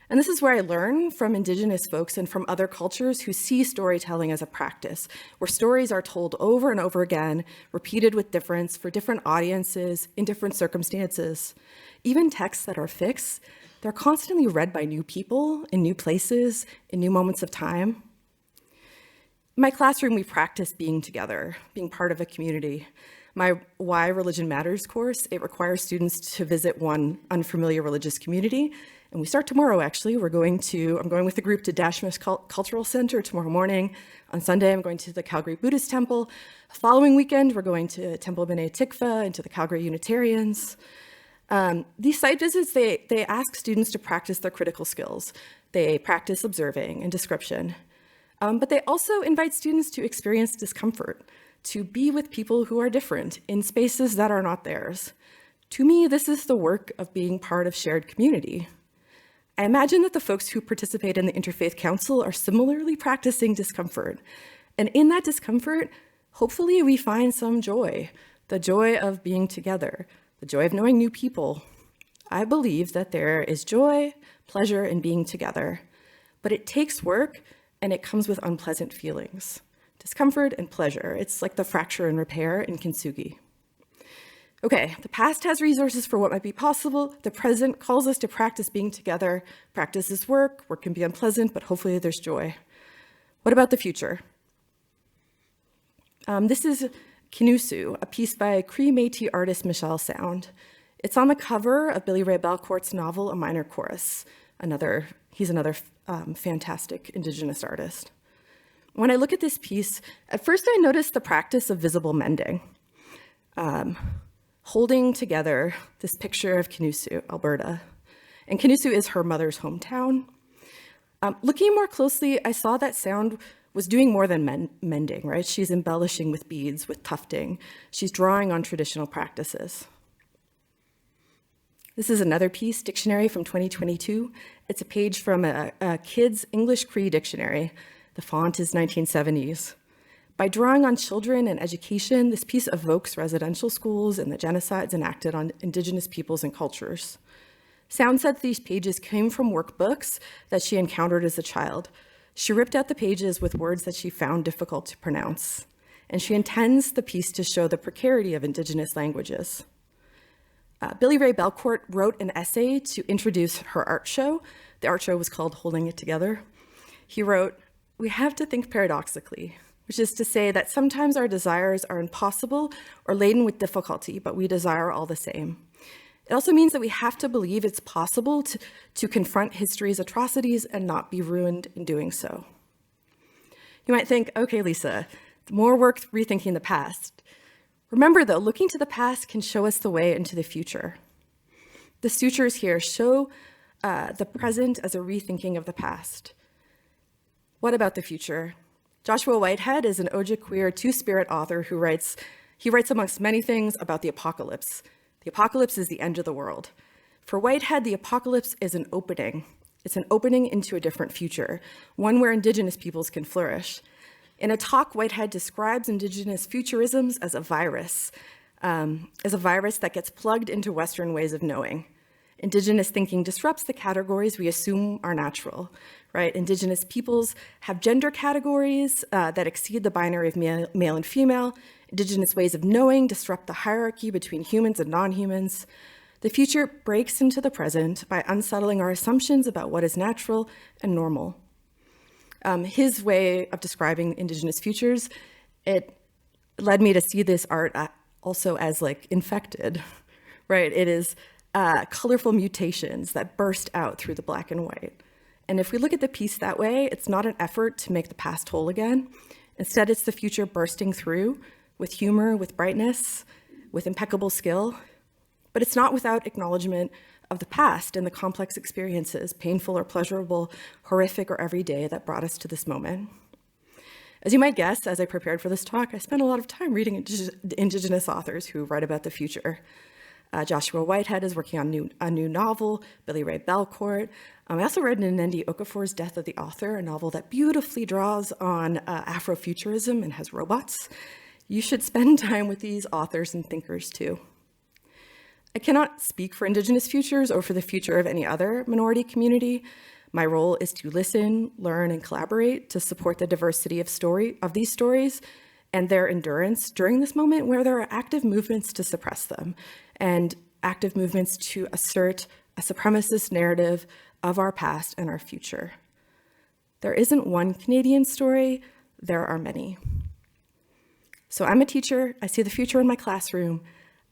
And this is where I learn from Indigenous folks and from other cultures who see storytelling as a practice, where stories are told over and over again, repeated with difference for different audiences in different circumstances. Even texts that are fixed, they're constantly read by new people in new places, in new moments of time. In my classroom, we practice being together, being part of a community. My Why Religion Matters course, it requires students to visit one unfamiliar religious community. And we start tomorrow, actually. I'm going with the group to Dashmas Cultural Center tomorrow morning. On Sunday, I'm going to the Calgary Buddhist Temple. The following weekend, we're going to Temple B'nai Tikva and to the Calgary Unitarians. These site visits, they ask students to practice their critical skills. They practice observing and description. But they also invite students to experience discomfort, to be with people who are different in spaces that are not theirs. To me, this is the work of being part of shared community. I imagine that the folks who participate in the Interfaith Council are similarly practicing discomfort. And in that discomfort, hopefully we find some joy, the joy of being together, the joy of knowing new people. I believe that there is joy, pleasure in being together, but it takes work and it comes with unpleasant feelings. Discomfort and pleasure, it's like the fracture and repair in kintsugi. Okay, the past has resources for what might be possible. The present calls us to practice being together. Practice is work. Work can be unpleasant, but hopefully there's joy. What about the future? This is Kinusu, a piece by Cree Métis artist Michelle Sound. It's on the cover of Billy Ray Belcourt's novel, A Minor Chorus. He's another fantastic Indigenous artist. When I look at this piece, at first I noticed the practice of visible mending, holding together this picture of Kinusu, Alberta. And Kinusu is her mother's hometown. Looking more closely, I saw that sound was doing more than mending, right? She's embellishing with beads, with tufting. She's drawing on traditional practices. This is another piece, dictionary from 2022. It's a page from a kid's English Cree dictionary. The font is 1970s. By drawing on children and education, this piece evokes residential schools and the genocides enacted on Indigenous peoples and cultures. Sound said these pages came from workbooks that she encountered as a child. She ripped out the pages with words that she found difficult to pronounce, and she intends the piece to show the precarity of Indigenous languages. Billy Ray Belcourt wrote an essay to introduce her art show. The art show was called Holding It Together. He wrote, "We have to think paradoxically, which is to say that sometimes our desires are impossible or laden with difficulty, but we desire all the same. It also means that we have to believe it's possible to confront history's atrocities and not be ruined in doing so." You might think, okay, Lisa, more work rethinking the past. Remember though, looking to the past can show us the way into the future. The sutures here show the present as a rethinking of the past. What about the future? Joshua Whitehead is an Ojibwe two-spirit author who writes amongst many things about the apocalypse. The apocalypse is the end of the world. For Whitehead, the apocalypse is an opening. It's an opening into a different future, one where Indigenous peoples can flourish. In a talk, Whitehead describes Indigenous futurisms as a virus that gets plugged into Western ways of knowing. Indigenous thinking disrupts the categories we assume are natural, right? Indigenous peoples have gender categories that exceed the binary of male and female. Indigenous ways of knowing disrupt the hierarchy between humans and non-humans. The future breaks into the present by unsettling our assumptions about what is natural and normal. His way of describing Indigenous futures, it led me to see this art also as like infected, right? It is colorful mutations that burst out through the black and white. And if we look at the piece that way, it's not an effort to make the past whole again. Instead, it's the future bursting through with humor, with brightness, with impeccable skill. But it's not without acknowledgement of the past and the complex experiences, painful or pleasurable, horrific or everyday, that brought us to this moment. As you might guess, as I prepared for this talk, I spent a lot of time reading Indigenous authors who write about the future. Joshua Whitehead is working on a new novel, Billy Ray Belcourt. I also read Nnendi Okafor's Death of the Author, a novel that beautifully draws on Afrofuturism and has robots. You should spend time with these authors and thinkers too. I cannot speak for Indigenous futures or for the future of any other minority community. My role is to listen, learn, and collaborate to support the diversity of these stories and their endurance during this moment where there are active movements to suppress them and active movements to assert a supremacist narrative of our past and our future. There isn't one Canadian story, there are many. So I'm a teacher, I see the future in my classroom.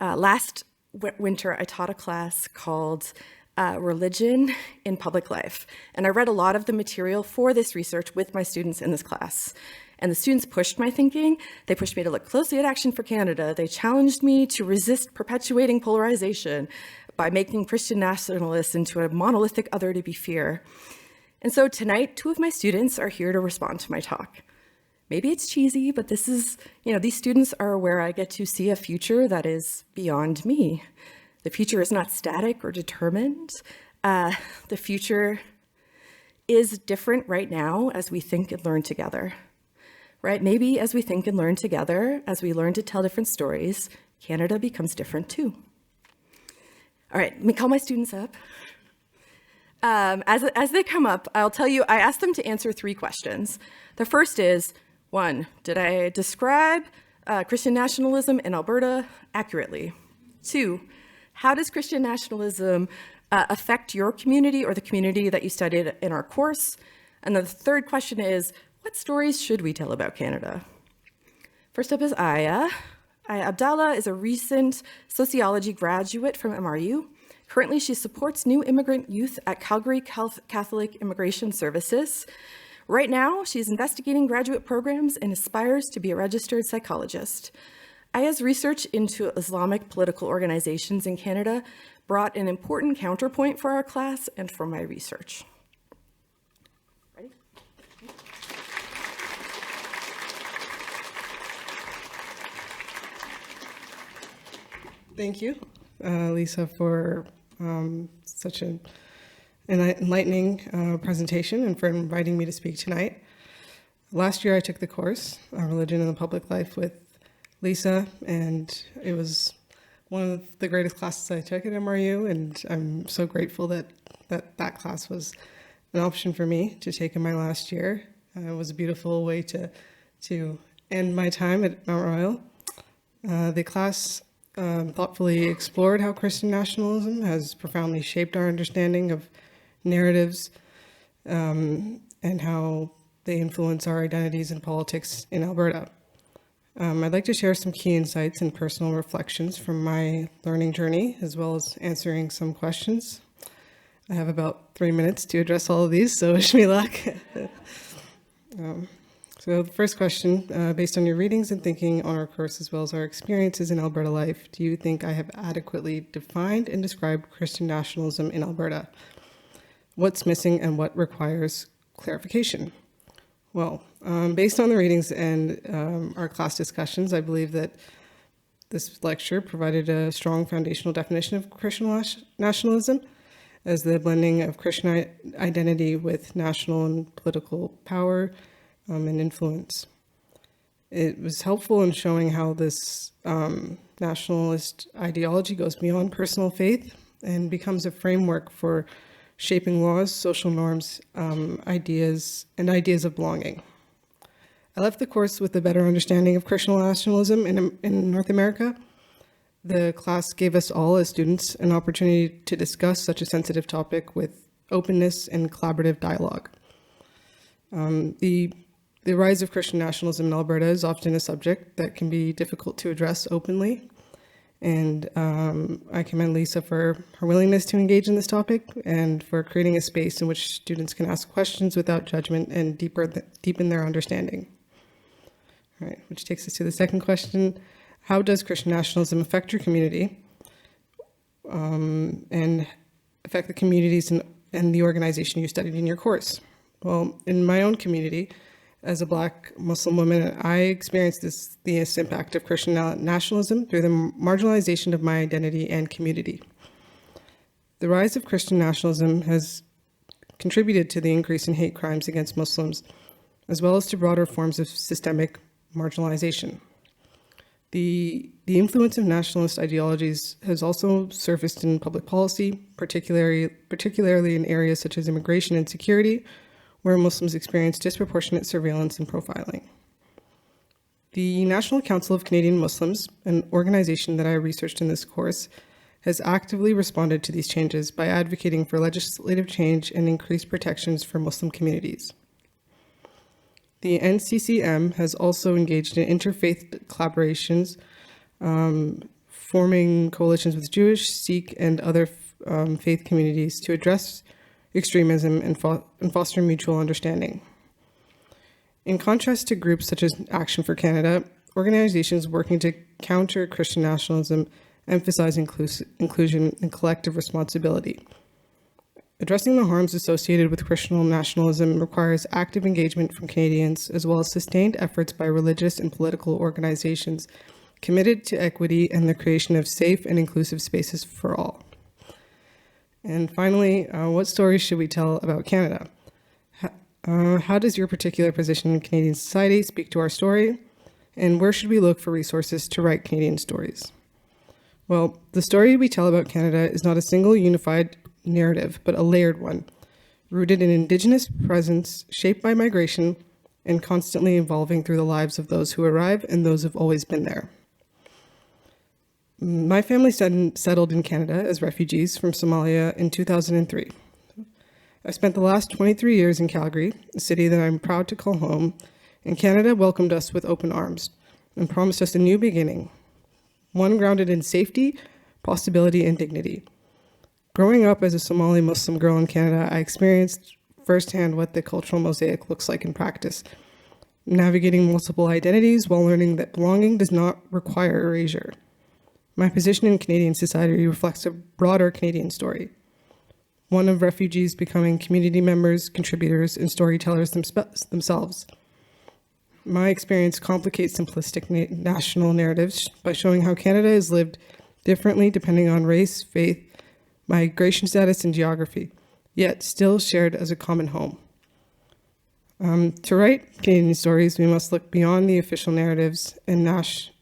Last winter, I taught a class called Religion in Public Life, and I read a lot of the material for this research with my students in this class. And the students pushed my thinking. They pushed me to look closely at Action for Canada. They challenged me to resist perpetuating polarization by making Christian nationalists into a monolithic other to be feared. And so tonight, 2 of my students are here to respond to my talk. Maybe it's cheesy, but this is, these students are where I get to see a future that is beyond me. The future is not static or determined. The future is different right now as we think and learn together. Right? Maybe as we think and learn together, as we learn to tell different stories, Canada becomes different too. All right, let me call my students up. As they come up, I'll tell you, I asked them to answer 3 questions. The first is, 1, did I describe Christian nationalism in Alberta accurately? 2, how does Christian nationalism affect your community or the community that you studied in our course? And the third question is, what stories should we tell about Canada? First up is Aya. Abdallah is a recent sociology graduate from MRU. Currently, she supports new immigrant youth at Calgary Catholic Immigration Services. Right now, she's investigating graduate programs and aspires to be a registered psychologist. Aya's research into Islamic political organizations in Canada brought an important counterpoint for our class and for my research. Ready? Thank you, Lisa, for such an enlightening presentation and for inviting me to speak tonight. Last year I took the course, Religion in the Public Life, with Lisa, and it was one of the greatest classes I took at MRU, and I'm so grateful that that class was an option for me to take in my last year. It was a beautiful way to end my time at Mount Royal. The class thoughtfully explored how Christian nationalism has profoundly shaped our understanding of narratives and how they influence our identities and politics in Alberta. I'd like to share some key insights and personal reflections from my learning journey, as well as answering some questions. I have about 3 minutes to address all of these, so wish me luck. So the first question, based on your readings and thinking on our course as well as our experiences in Alberta life, do you think I have adequately defined and described Christian nationalism in Alberta? What's missing and what requires clarification? Well, based on the readings and our class discussions, I believe that this lecture provided a strong foundational definition of Christian nationalism as the blending of Christian identity with national and political power and influence. It was helpful in showing how this nationalist ideology goes beyond personal faith and becomes a framework for shaping laws, social norms, ideas of belonging. I left the course with a better understanding of Christian nationalism in North America. The class gave us all as students an opportunity to discuss such a sensitive topic with openness and collaborative dialogue. The rise of Christian nationalism in Alberta is often a subject that can be difficult to address openly. And I commend Lisa for her willingness to engage in this topic and for creating a space in which students can ask questions without judgment and deepen their understanding. All right, which takes us to the second question. How does Christian nationalism affect your community and affect the communities and the organization you studied in your course? Well, in my own community, as a Black Muslim woman, I experienced this impact of Christian nationalism through the marginalization of my identity and community. The rise of Christian nationalism has contributed to the increase in hate crimes against Muslims, as well as to broader forms of systemic marginalization. The influence of nationalist ideologies has also surfaced in public policy, particularly in areas such as immigration and security, where Muslims experience disproportionate surveillance and profiling. The National Council of Canadian Muslims, an organization that I researched in this course, has actively responded to these changes by advocating for legislative change and increased protections for Muslim communities. The NCCM has also engaged in interfaith collaborations, forming coalitions with Jewish, Sikh, and other faith communities to address extremism and foster mutual understanding. In contrast to groups such as Action for Canada, organizations working to counter Christian nationalism emphasize inclusion and collective responsibility. Addressing the harms associated with Christian nationalism requires active engagement from Canadians, as well as sustained efforts by religious and political organizations committed to equity and the creation of safe and inclusive spaces for all. And finally, what stories should we tell about Canada? How does your particular position in Canadian society speak to our story? And where should we look for resources to write Canadian stories? Well, the story we tell about Canada is not a single unified narrative, but a layered one, rooted in Indigenous presence, shaped by migration, and constantly evolving through the lives of those who arrive and those who've always been there. My family settled in Canada as refugees from Somalia in 2003. I spent the last 23 years in Calgary, a city that I'm proud to call home, and Canada welcomed us with open arms and promised us a new beginning. one grounded in safety, possibility, and dignity. Growing up as a Somali Muslim girl in Canada, I experienced firsthand what the cultural mosaic looks like in practice, navigating multiple identities while learning that belonging does not require erasure. My position in Canadian society reflects a broader Canadian story, one of refugees becoming community members, contributors, and storytellers themselves. My experience complicates simplistic national narratives by showing how Canada is lived differently depending on race, faith, migration status, and geography, yet still shared as a common home. To write Canadian stories, we must look beyond the official narratives and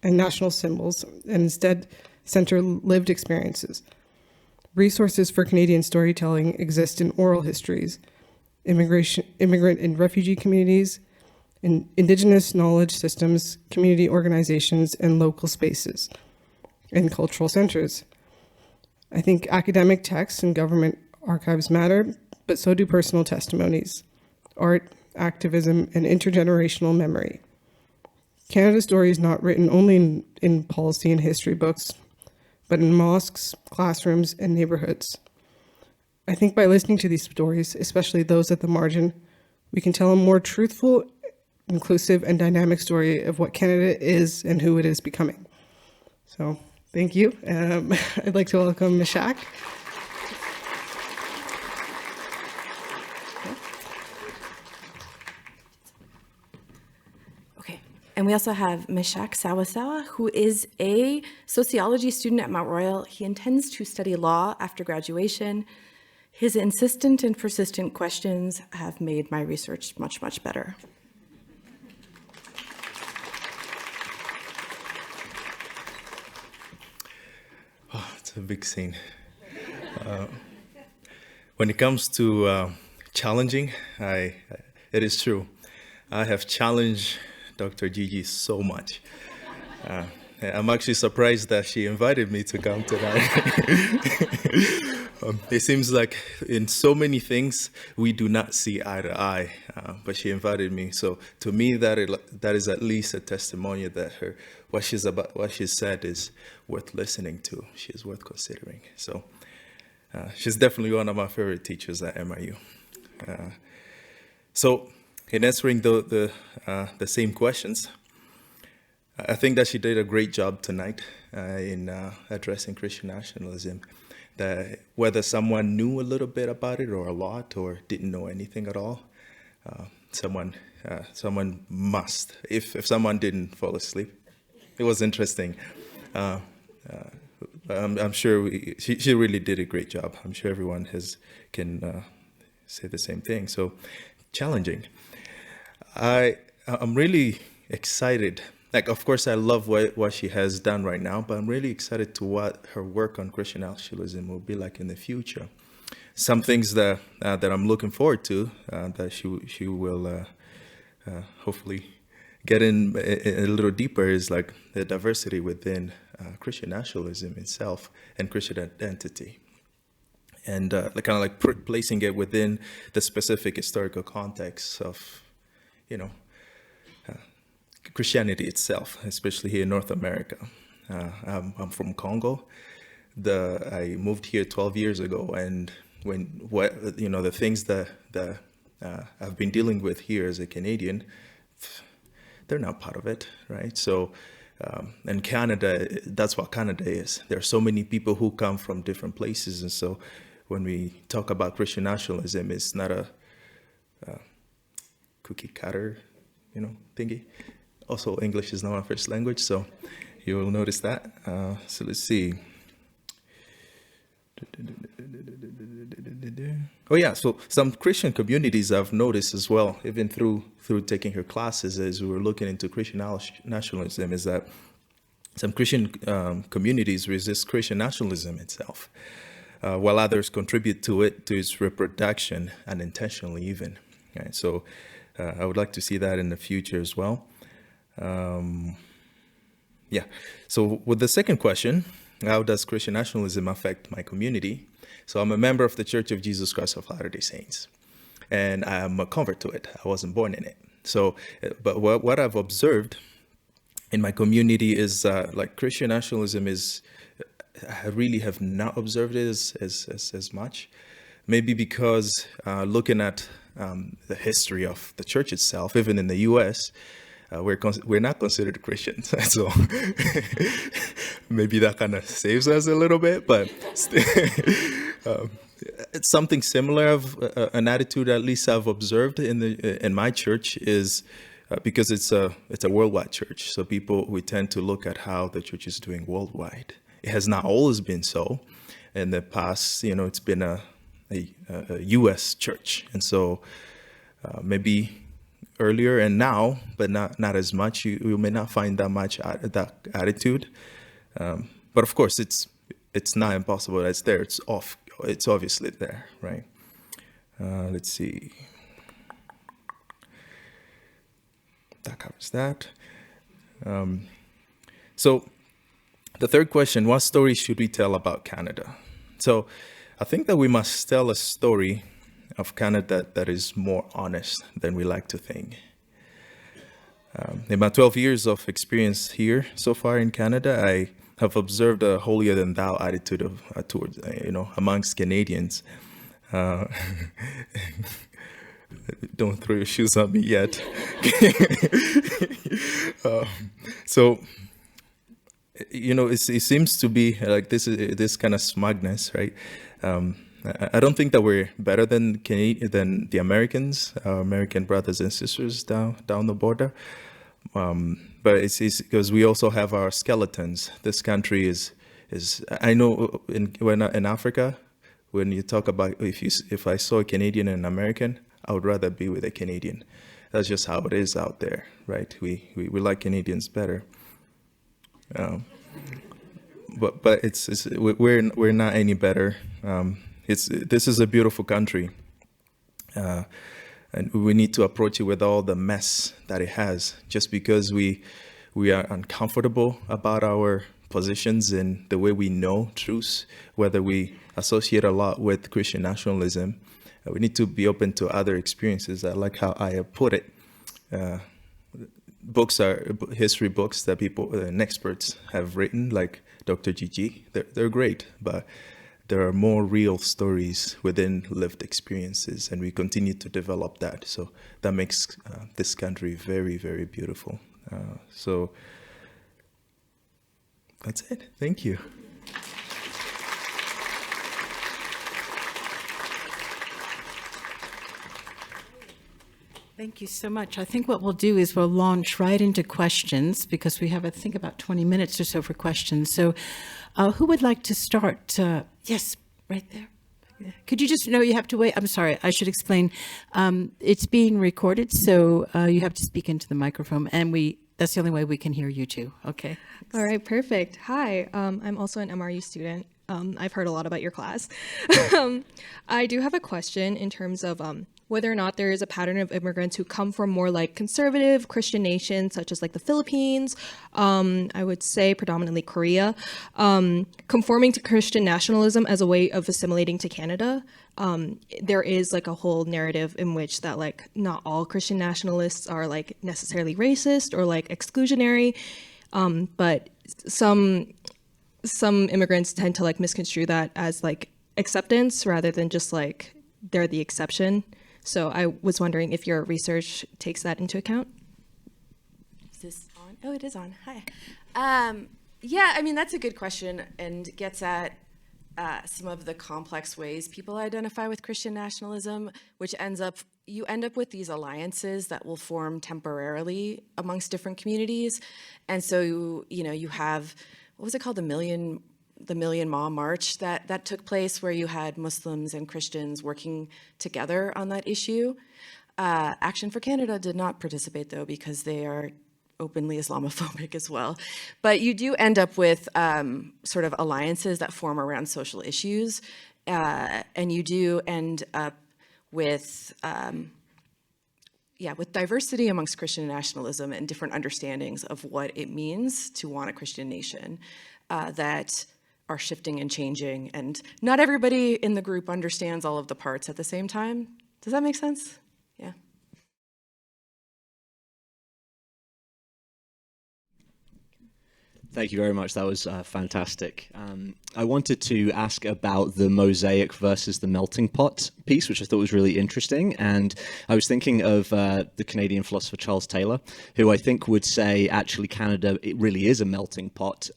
national symbols and instead center lived experiences. Resources for Canadian storytelling exist in oral histories, immigrant and refugee communities, in Indigenous knowledge systems, community organizations, and local spaces, and cultural centers. I think academic texts and government archives matter, but so do personal testimonies, art, activism, and intergenerational memory. Canada's story is not written only in policy and history books, but in mosques, classrooms, and neighborhoods. I think by listening to these stories, especially those at the margin, we can tell a more truthful, inclusive, and dynamic story of what Canada is and who it is becoming. So, thank you. I'd like to welcome Muessig. Okay, and we also have Muessig Sawasawa, who is a sociology student at Mount Royal. He intends to study law after graduation. His insistent and persistent questions have made my research much, much better. A big scene. When it comes to challenging, it is true. I have challenged Dr. Gigi so much. I'm actually surprised that she invited me to come tonight. It seems like in so many things we do not see eye to eye, but she invited me. So to me, that is at least a testimony that what she said is worth listening to. She is worth considering. So she's definitely one of my favorite teachers at MIU. So in answering the same questions, I think that she did a great job tonight in addressing Christian nationalism. That whether someone knew a little bit about it or a lot or didn't know anything at all, someone must. If someone didn't fall asleep, it was interesting. I'm sure she really did a great job. I'm sure everyone can say the same thing. So challenging. I'm really excited. Like, of course, I love what she has done right now, but I'm really excited to what her work on Christian nationalism will be like in the future. Some things that I'm looking forward to, that she will hopefully get in a little deeper, is like the diversity within Christian nationalism itself and Christian identity. And placing it within the specific historical context of, Christianity itself, especially here in North America. I'm from Congo. I moved here 12 years ago, and the things that I've been dealing with here as a Canadian, they're not part of it, right? So, and Canada, that's what Canada is. There are so many people who come from different places, and so when we talk about Christian nationalism, it's not a cookie cutter, thingy. Also, English is not my first language, so you will notice that. So let's see. Oh yeah, so some Christian communities I've noticed as well, even through taking her classes as we were looking into Christian nationalism, is that some Christian communities resist Christian nationalism itself, while others contribute to its reproduction unintentionally even. Right? So I would like to see that in the future as well. So with the second question, how does Christian nationalism affect my community? So I'm a member of the Church of Jesus Christ of Latter-day Saints, and I'm a convert to it. I wasn't born in it. So, but what I've observed in my community is like Christian nationalism is, I really have not observed it as much. Maybe because looking at the history of the church itself, even in the U.S., we're not considered Christians, so maybe that kind of saves us a little bit. But it's something similar of an attitude, at least I've observed in my church, is because it's a worldwide church. So we tend to look at how the church is doing worldwide. It has not always been so. In the past, it's been a U.S. church, and so maybe earlier and now, but not as much. You may not find that much that attitude, but of course, it's not impossible. It's there. It's obviously there, right? Let's see. That covers that. So the third question: what story should we tell about Canada? So I think that we must tell a story of Canada that is more honest than we like to think. In my 12 years of experience here so far in Canada, I have observed a holier than thou attitude towards amongst Canadians. Don't throw your shoes on me yet. So it seems to be like this kind of smugness, right? I don't think that we're better than the Americans, our American brothers and sisters down the border. But it's because we also have our skeletons. This country is I know in Africa, when you talk about if I saw a Canadian and an American, I would rather be with a Canadian. That's just how it is out there, right? We like Canadians better. But we're not any better. This is a beautiful country, and we need to approach it with all the mess that it has. Just because we are uncomfortable about our positions and the way we know truths, whether we associate a lot with Christian nationalism, we need to be open to other experiences. I like how I put it. Books are history books that people and experts have written, like Dr. Gigi. They're great, but there are more real stories within lived experiences, and we continue to develop that. So that makes this country very, very beautiful. So that's it. Thank you. Thank you so much. I think what we'll do is we'll launch right into questions, because we have, I think, about 20 minutes or so for questions. So who would like to start? Yes, right there. Could you just, no, you have to wait. I'm sorry, I should explain. It's being recorded, so you have to speak into the microphone, and that's the only way we can hear you too. Okay. All right, perfect. Hi, I'm also an MRU student. I've heard a lot about your class. I do have a question in terms of whether or not there is a pattern of immigrants who come from more like conservative Christian nations, such as like the Philippines, I would say predominantly Korea, conforming to Christian nationalism as a way of assimilating to Canada. There is like a whole narrative in which that like not all Christian nationalists are like necessarily racist or like exclusionary, but some immigrants tend to like misconstrue that as like acceptance rather than just like they're the exception. So I was wondering if your research takes that into account. Is this on? Oh, it is on. Hi. Yeah, I mean, that's a good question and gets at some of the complex ways people identify with Christian nationalism, which you end up with these alliances that will form temporarily amongst different communities. And so, you have, what was it called? The Million Mom March that took place, where you had Muslims and Christians working together on that issue. Action for Canada did not participate, though, because they are openly Islamophobic as well. But you do end up with sort of alliances that form around social issues, and you do end up with with diversity amongst Christian nationalism and different understandings of what it means to want a Christian nation that are shifting and changing, and not everybody in the group understands all of the parts at the same time. Does that make sense? Yeah. Thank you very much. That was fantastic. I wanted to ask about the mosaic versus the melting pot piece, which I thought was really interesting. And I was thinking of the Canadian philosopher Charles Taylor, who I think would say actually Canada, it really is a melting pot,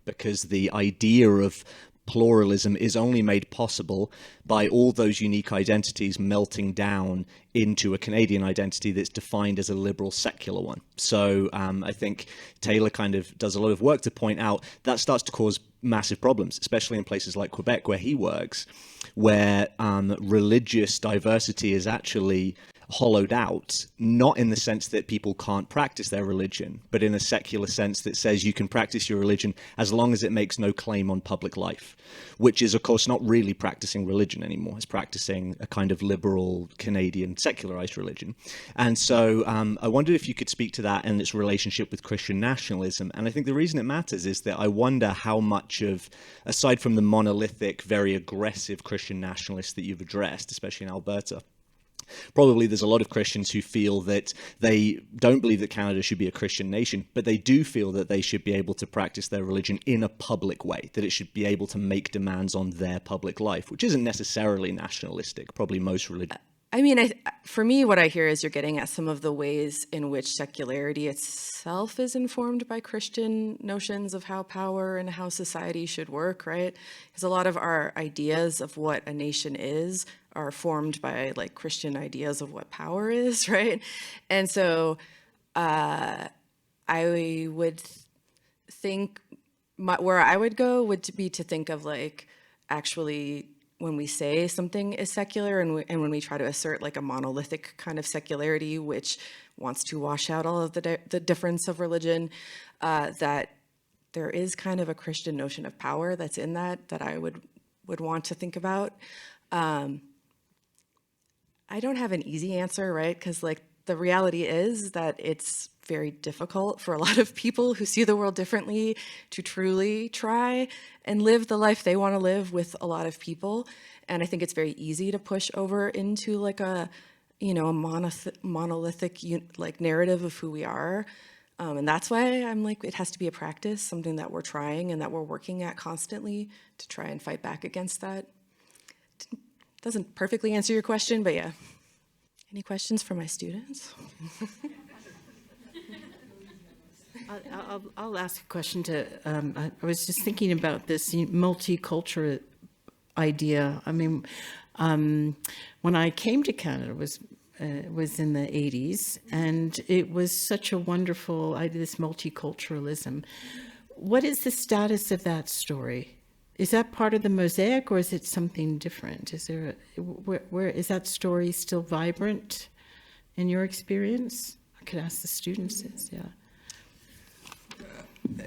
because the idea of pluralism is only made possible by all those unique identities melting down into a Canadian identity that's defined as a liberal secular one. So I think Taylor kind of does a lot of work to point out that starts to cause massive problems, especially in places like Quebec where he works, where religious diversity is actually hollowed out, not in the sense that people can't practice their religion, but in a secular sense that says you can practice your religion as long as it makes no claim on public life, which is, of course, not really practicing religion anymore. It's practicing a kind of liberal Canadian secularized religion. And so I wondered if you could speak to that and its relationship with Christian nationalism. And I think the reason it matters is that I wonder how much of, aside from the monolithic, very aggressive Christian nationalists that you've addressed, especially in Alberta, probably there's a lot of Christians who feel that they don't believe that Canada should be a Christian nation, but they do feel that they should be able to practice their religion in a public way, that it should be able to make demands on their public life, which isn't necessarily nationalistic, probably most religions. I mean, for me, what I hear is you're getting at some of the ways in which secularity itself is informed by Christian notions of how power and how society should work, right? Because a lot of our ideas of what a nation is are formed by like Christian ideas of what power is, right? And so I would think where I would go would be to think of like actually when we say something is secular and when we try to assert like a monolithic kind of secularity, which wants to wash out all of the difference of religion, that there is kind of a Christian notion of power that's in that I would want to think about. I don't have an easy answer, right? Because like the reality is that it's very difficult for a lot of people who see the world differently to truly try and live the life they want to live with a lot of people. And I think it's very easy to push over into like a, you know, a monolithic like narrative of who we are. And that's why I'm like, it has to be a practice, something that we're trying and that we're working at constantly to try and fight back against that. Doesn't perfectly answer your question, but yeah. Any questions for my students? I'll ask a question to, I was just thinking about this multicultural idea. I mean, when I came to Canada, was in the 80s, and it was such a wonderful idea, this multiculturalism. What is the status of that story? Is that part of the mosaic, or is it something different? Is there where is that story still vibrant in your experience? I could ask the students this, yeah.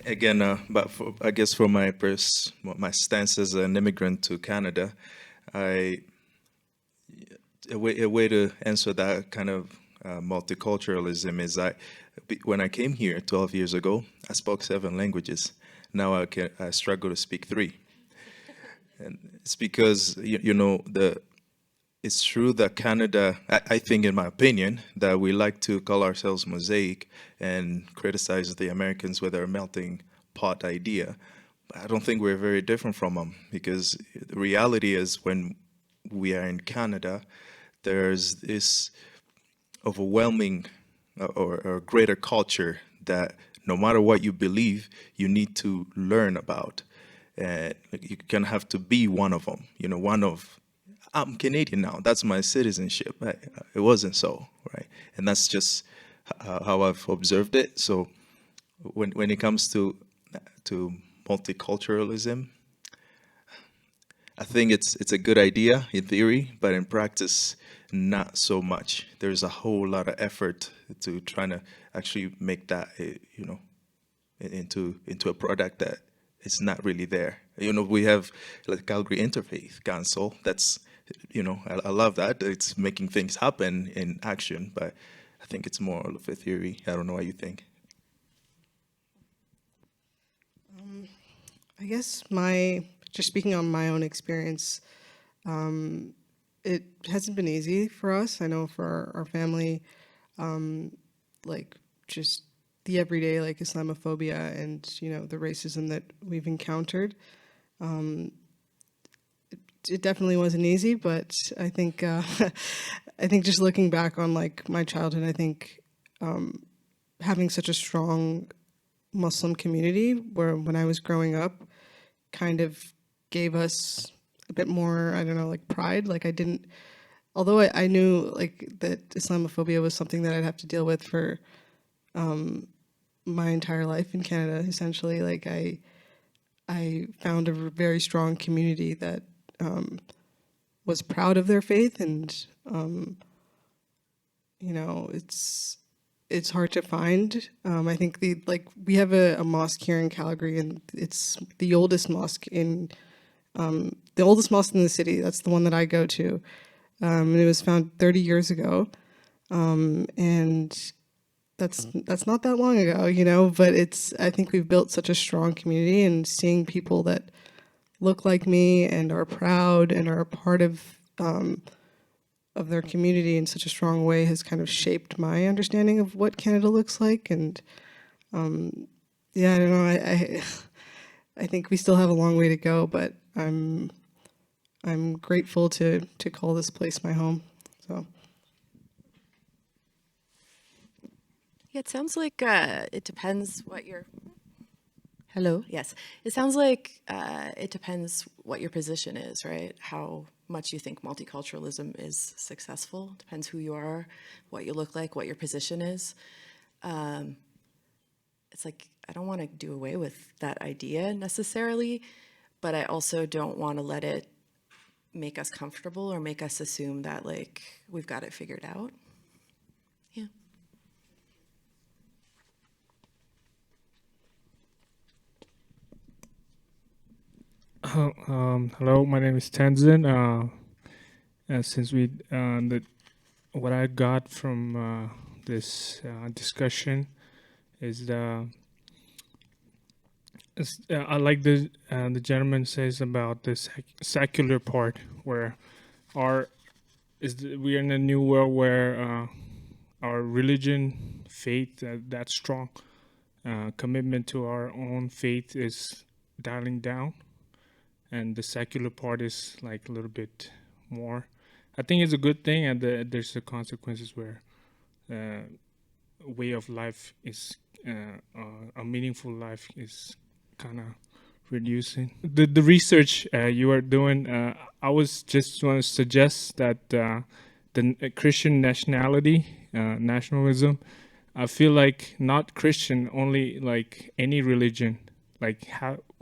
Again, but I guess for my stance as an immigrant to Canada, a way to answer that kind of multiculturalism is when I came here 12 years ago, I spoke 7 languages. Now I struggle to speak 3. And it's because, it's true that Canada, I think in my opinion, that we like to call ourselves mosaic and criticize the Americans with their melting pot idea. But I don't think we're very different from them, because the reality is when we are in Canada, there's this overwhelming or greater culture that no matter what you believe, you need to learn about. And you can have to be one of them, I'm Canadian now, that's my citizenship. It wasn't so, right? And that's just how I've observed it. So when it comes to multiculturalism, I think it's a good idea in theory, but in practice, not so much. There's a whole lot of effort to trying to actually make that, into a product that it's not really there. We have like Calgary Interfaith Council. That's, I love that. It's making things happen in action, but I think it's more of a theory. I don't know what you think. I guess just speaking on my own experience, it hasn't been easy for us. I know for our family, just the everyday like Islamophobia and the racism that we've encountered. It definitely wasn't easy, but I think I think just looking back on like my childhood, I think having such a strong Muslim community where when I was growing up kind of gave us a bit more, I don't know, like pride. Like although I knew like that Islamophobia was something that I'd have to deal with for my entire life in Canada, essentially, like I found a very strong community that was proud of their faith, and it's hard to find. I think we have a mosque here in Calgary, and it's the oldest mosque in the city. That's the one that I go to, and it was found 30 years ago, and that's not that long ago, But I think we've built such a strong community, and seeing people that look like me and are proud and are a part of their community in such a strong way has kind of shaped my understanding of what Canada looks like. And yeah, I don't know. I think we still have a long way to go, but I'm grateful to call this place my home. So. Yeah, it sounds like it depends what your... Hello? Yes. It sounds like it depends what your position is, right? How much you think multiculturalism is successful. Depends who you are, what you look like, what your position is. It's like, I don't want to do away with that idea necessarily, but I also don't want to let it make us comfortable or make us assume that like we've got it figured out. Yeah. Hello, my name is Tenzin. Since what I got from this discussion is I like the gentleman says about this secular part where we are in a new world where our religion, faith, that strong commitment to our own faith is dialing down. And the secular part is like a little bit more. I think it's a good thing, and there's the consequences where way of life is a meaningful life is kind of reducing. The research you are doing, I was just want to suggest that the Christian nationalism, I feel like not Christian, only like any religion, like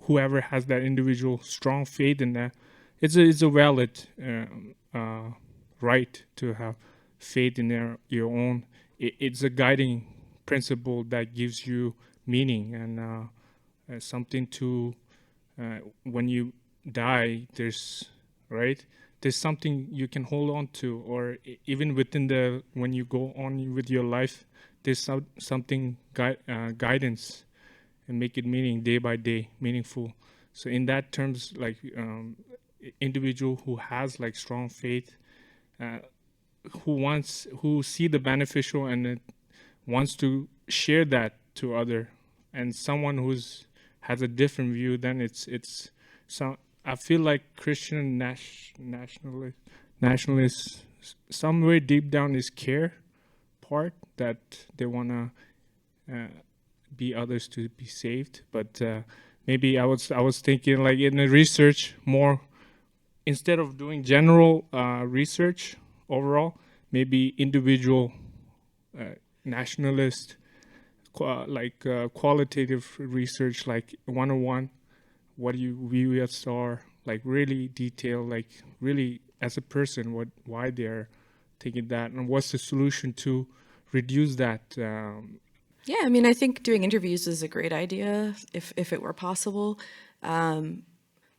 whoever has that individual strong faith in that, it's a valid right to have faith in your own. It's a guiding principle that gives you meaning and something to when you die. There's something you can hold on to, or even within when you go on with your life, there's something guidance. And make it day by day meaningful. So in that terms, like individual who has like strong faith, who see the beneficial and wants to share that to other, and someone has a different view, then it's so I feel like Christian nationalists somewhere deep down is care part that they wanna be others to be saved, but maybe I was thinking like in the research more, instead of doing general research overall, maybe individual nationalist qualitative research, like 101, what you view as are, like really detailed, like really as a person why they're taking that, and what's the solution to reduce that. Yeah, I mean, I think doing interviews is a great idea if it were possible.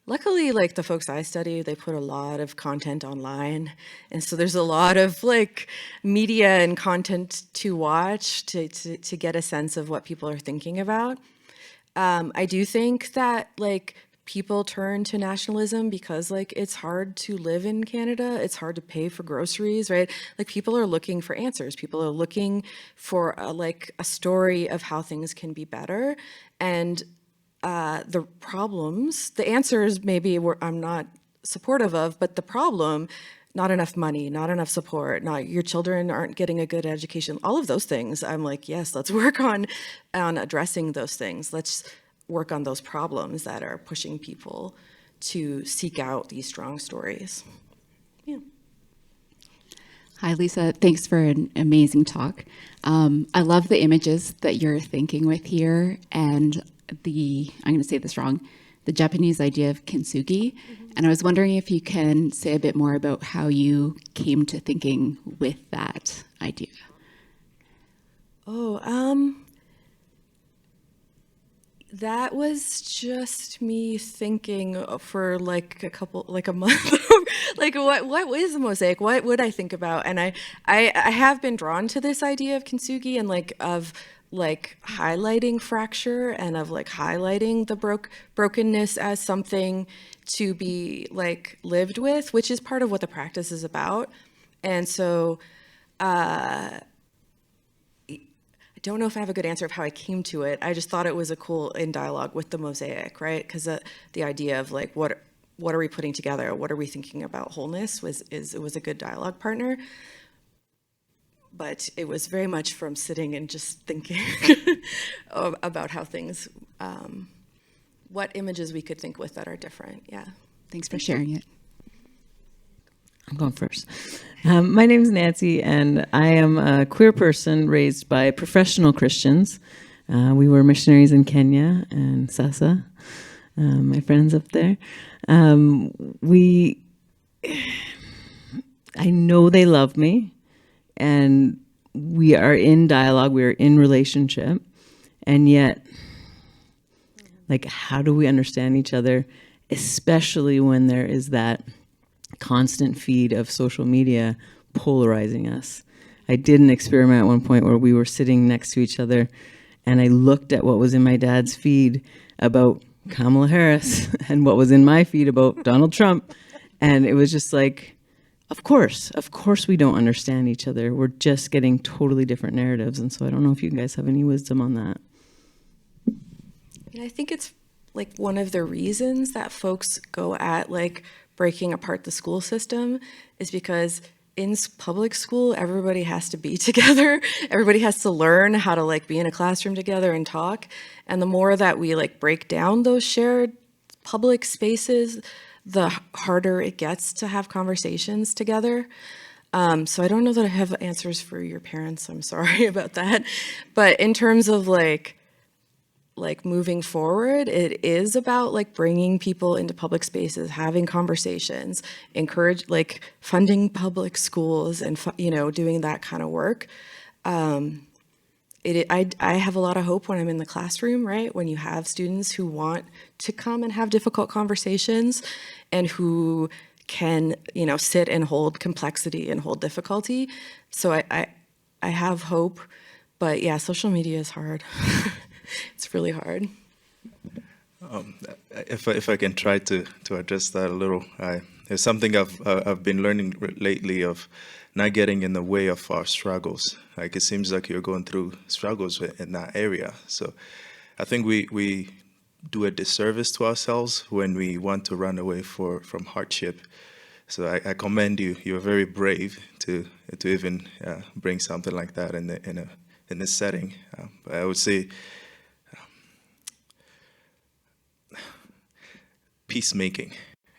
Luckily, like the folks I study, they put a lot of content online. And so there's a lot of like media and content to watch to get a sense of what people are thinking about. I do think that like people turn to nationalism because like it's hard to live in Canada, it's hard to pay for groceries, right? Like people are looking for answers, people are looking for a story of how things can be better, and the problems, the answers maybe I'm not supportive of, but the problem, not enough money, not enough support, not your children aren't getting a good education, all of those things, I'm like, yes, let's work on addressing those things. Let's work on those problems that are pushing people to seek out these strong stories. Yeah. Hi, Lisa. Thanks for an amazing talk. I love the images that you're thinking with here, and I'm going to say this wrong, the Japanese idea of kintsugi. And I was wondering if you can say a bit more about how you came to thinking with that idea. That was just me thinking for like a month. Like what is a mosaic? What would I think about? And I have been drawn to this idea of kintsugi and of highlighting fracture and of highlighting the brokenness as something to be lived with, which is part of what the practice is about. And so I don't know if I have a good answer of how I came to it. I just thought it was a cool in dialogue with the mosaic, right? Because the idea of what are we putting together? What are we thinking about wholeness it was a good dialogue partner. But it was very much from sitting and just thinking about how things, what images we could think with that are different. Yeah. Thanks for sharing it. I'm going first. My name is Nancy, and I am a queer person raised by professional Christians. We were missionaries in Kenya and Sasa, my friends up there. I know they love me, and we are in dialogue, we are in relationship, and yet, how do we understand each other, especially when there is that constant feed of social media polarizing us. I did an experiment at one point where we were sitting next to each other, and I looked at what was in my dad's feed about Kamala Harris and what was in my feed about Donald Trump, and it was just of course we don't understand each other. We're just getting totally different narratives, and so I don't know if you guys have any wisdom on that. I think it's one of the reasons that folks go at breaking apart the school system is because in public school, everybody has to be together. Everybody has to learn how to be in a classroom together and talk. And the more that we break down those shared public spaces, the harder it gets to have conversations together. So I don't know that I have answers for your parents. I'm sorry about that. But in terms of moving forward, it is about bringing people into public spaces, having conversations, funding public schools, and doing that kind of work. I have a lot of hope when I'm in the classroom, right? When you have students who want to come and have difficult conversations, and who can sit and hold complexity and hold difficulty. So I have hope, but yeah, social media is hard. It's really hard. If I can try to address that a little, there's something I've been learning lately of not getting in the way of our struggles. It seems like you're going through struggles in that area. So I think we do a disservice to ourselves when we want to run away from hardship. So I commend you. You're very brave to even bring something like that in this setting. But I would say peacemaking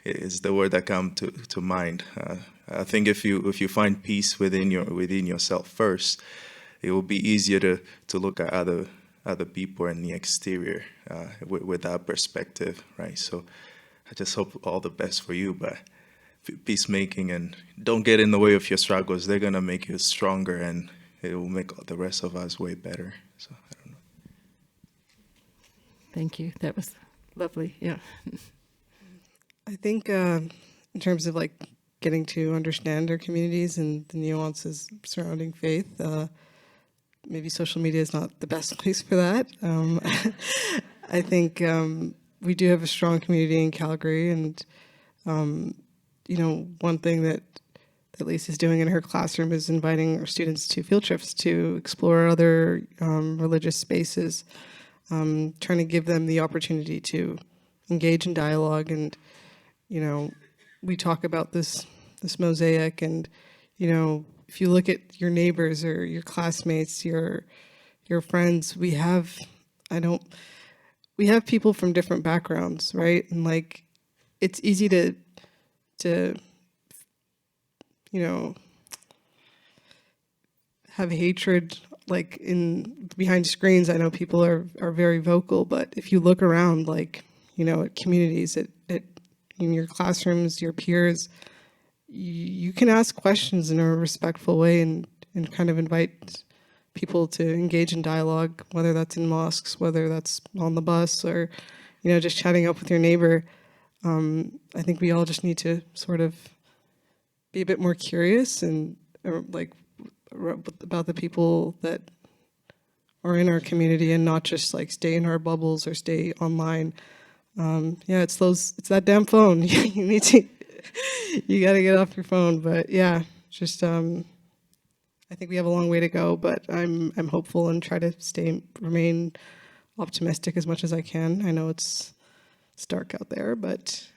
is the word that comes to mind. I think if you find peace within yourself first, it will be easier to look at other people in the exterior with that perspective, right? So I just hope all the best for you, but peacemaking, and don't get in the way of your struggles. They're gonna make you stronger, and it will make the rest of us way better. So I don't know. Thank you. That was lovely. Yeah. I think in terms of getting to understand our communities and the nuances surrounding faith, maybe social media is not the best place for that. I think we do have a strong community in Calgary, and one thing that Lisa's doing in her classroom is inviting our students to field trips to explore other religious spaces, trying to give them the opportunity to engage in dialogue. And we talk about this mosaic, and if you look at your neighbors or your classmates, your friends, we have people from different backgrounds, right? And like, it's easy to have hatred, like behind screens. I know people are very vocal, but if you look around, like, at communities, in your classrooms, your peers, you can ask questions in a respectful way and kind of invite people to engage in dialogue, whether that's in mosques, whether that's on the bus, or, just chatting up with your neighbor. I think we all just need to sort of be a bit more curious and about the people that are in our community, and not just like stay in our bubbles or stay online. It's that damn phone. You got to get off your phone. But yeah, just I think we have a long way to go, but I'm hopeful and try to remain optimistic as much as I can. I know it's dark out there, but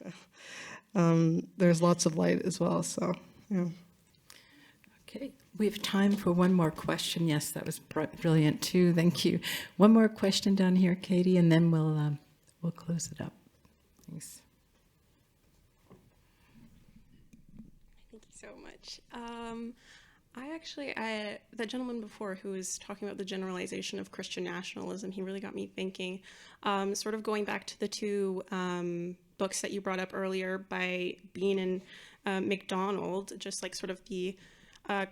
there's lots of light as well. So yeah. Okay, we have time for one more question. Yes, that was brilliant too. Thank you. One more question down here, Katie, and then we'll close it up. Thanks. Thank you so much. The gentleman before who was talking about the generalization of Christian nationalism, he really got me thinking, sort of going back to the two books that you brought up earlier by Bean and MacDonald, just like sort of the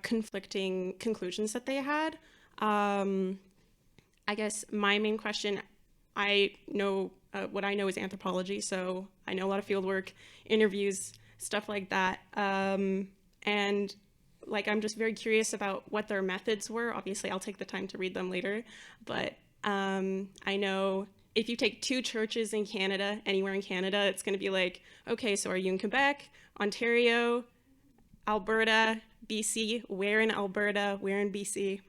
conflicting conclusions that they had. I guess my main question, I know what I know is anthropology, so I know a lot of field work, interviews, stuff like that. And like, I'm just very curious about what their methods were. Obviously, I'll take the time to read them later. But I know if you take two churches in Canada, anywhere in Canada, it's going to be like, okay, so are you in Quebec, Ontario, Alberta, BC, where in Alberta, where in BC,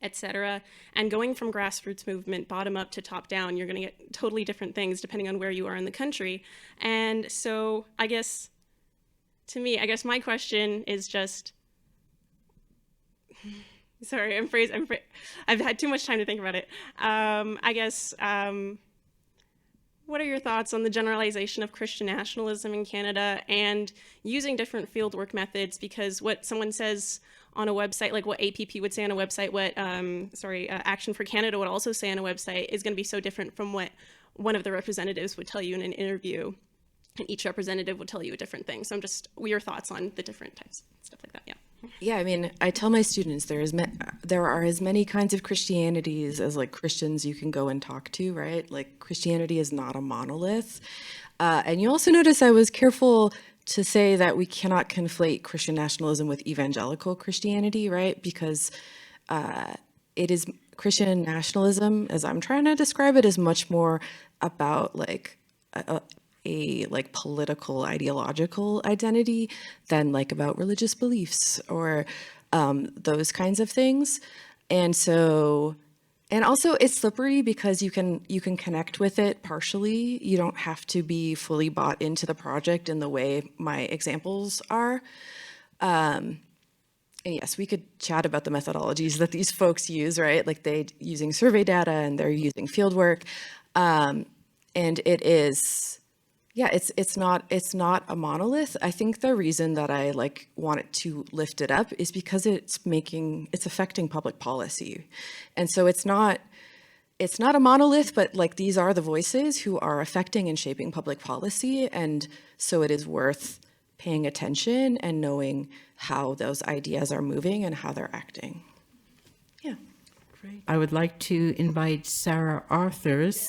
etc. And going from grassroots movement, bottom up to top down, you're going to get totally different things depending on where you are in the country. And so I guess, to me, my question is just, sorry, I've had too much time to think about it. What are your thoughts on the generalization of Christian nationalism in Canada and using different fieldwork methods? Because what someone says on a website, like what APP would say on a website, what Action for Canada would also say on a website, is going to be so different from what one of the representatives would tell you in an interview. And each representative would tell you a different thing. So your thoughts on the different types, stuff like that, yeah. Yeah, I mean, I tell my students there are as many kinds of Christianities as like Christians you can go and talk to, right? Like, Christianity is not a monolith. And you also notice I was careful to say that we cannot conflate Christian nationalism with evangelical Christianity, right? Because it is Christian nationalism, as I'm trying to describe it, is much more about like a like political ideological identity than like about religious beliefs or those kinds of things. And so, and also it's slippery because you can connect with it partially. You don't have to be fully bought into the project in the way my examples are. And yes, we could chat about the methodologies that these folks use, right? Like they using survey data and they're using fieldwork. And it is, yeah, it's not a monolith. I think the reason that I like wanted to lift it up is because it's affecting public policy. And so it's not a monolith, but like these are the voices who are affecting and shaping public policy. And so it is worth paying attention and knowing how those ideas are moving and how they're acting. Yeah. Great. I would like to invite Sarah Arthurs,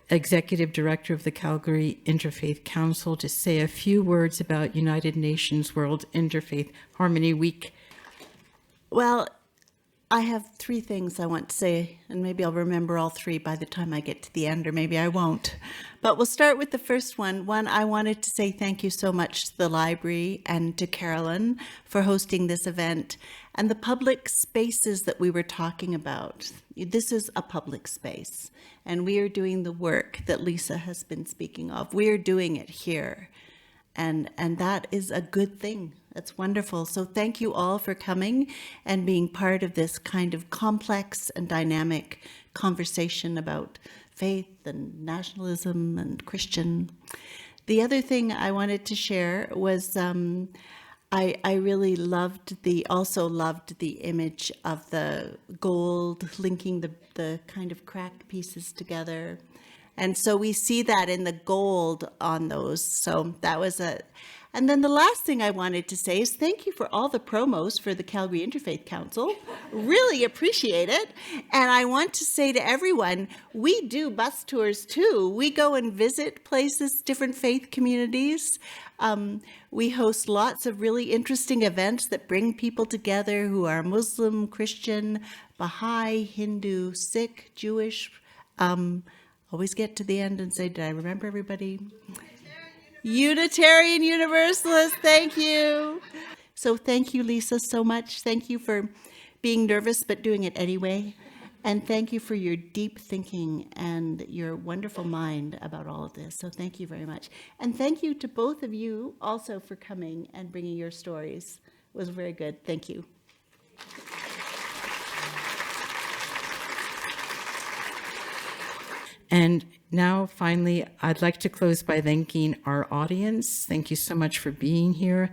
Executive Director of the Calgary Interfaith Council, to say a few words about United Nations World Interfaith Harmony Week. Well, I have three things I want to say, and maybe I'll remember all three by the time I get to the end, or maybe I won't. But we'll start with the first one. One, I wanted to say thank you so much to the library and to Carolyn for hosting this event and the public spaces that we were talking about. This is a public space, and we are doing the work that Lisa has been speaking of. We are doing it here, and that is a good thing. That's wonderful. So thank you all for coming and being part of this kind of complex and dynamic conversation about faith and nationalism and Christian. The other thing I wanted to share was I really loved the image of the gold linking the kind of cracked pieces together. And so we see that in the gold on those. So that was and then the last thing I wanted to say is thank you for all the promos for the Calgary Interfaith Council. Really appreciate it. And I want to say to everyone, we do bus tours too. We go and visit places, different faith communities. We host lots of really interesting events that bring people together who are Muslim, Christian, Baha'i, Hindu, Sikh, Jewish. Always get to the end and say, did I remember everybody? Unitarian Universalist, thank you. So thank you, Lisa, so much. Thank you for being nervous but doing it anyway. And thank you for your deep thinking and your wonderful mind about all of this. So thank you very much. And thank you to both of you also for coming and bringing your stories. It was very good. Thank you. And now, finally, I'd like to close by thanking our audience. Thank you so much for being here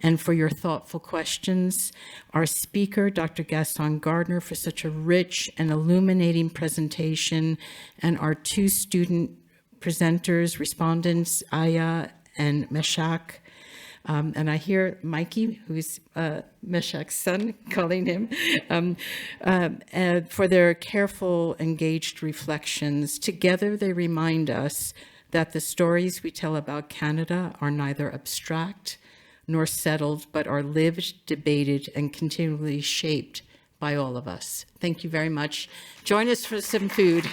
and for your thoughtful questions. Our speaker, Dr. Gasson-Gardner, for such a rich and illuminating presentation, and our two student presenters, respondents, Aya and Meshach. And I hear Mikey, who's Meshach's son, calling him, for their careful, engaged reflections. Together, they remind us that the stories we tell about Canada are neither abstract nor settled, but are lived, debated, and continually shaped by all of us. Thank you very much. Join us for some food.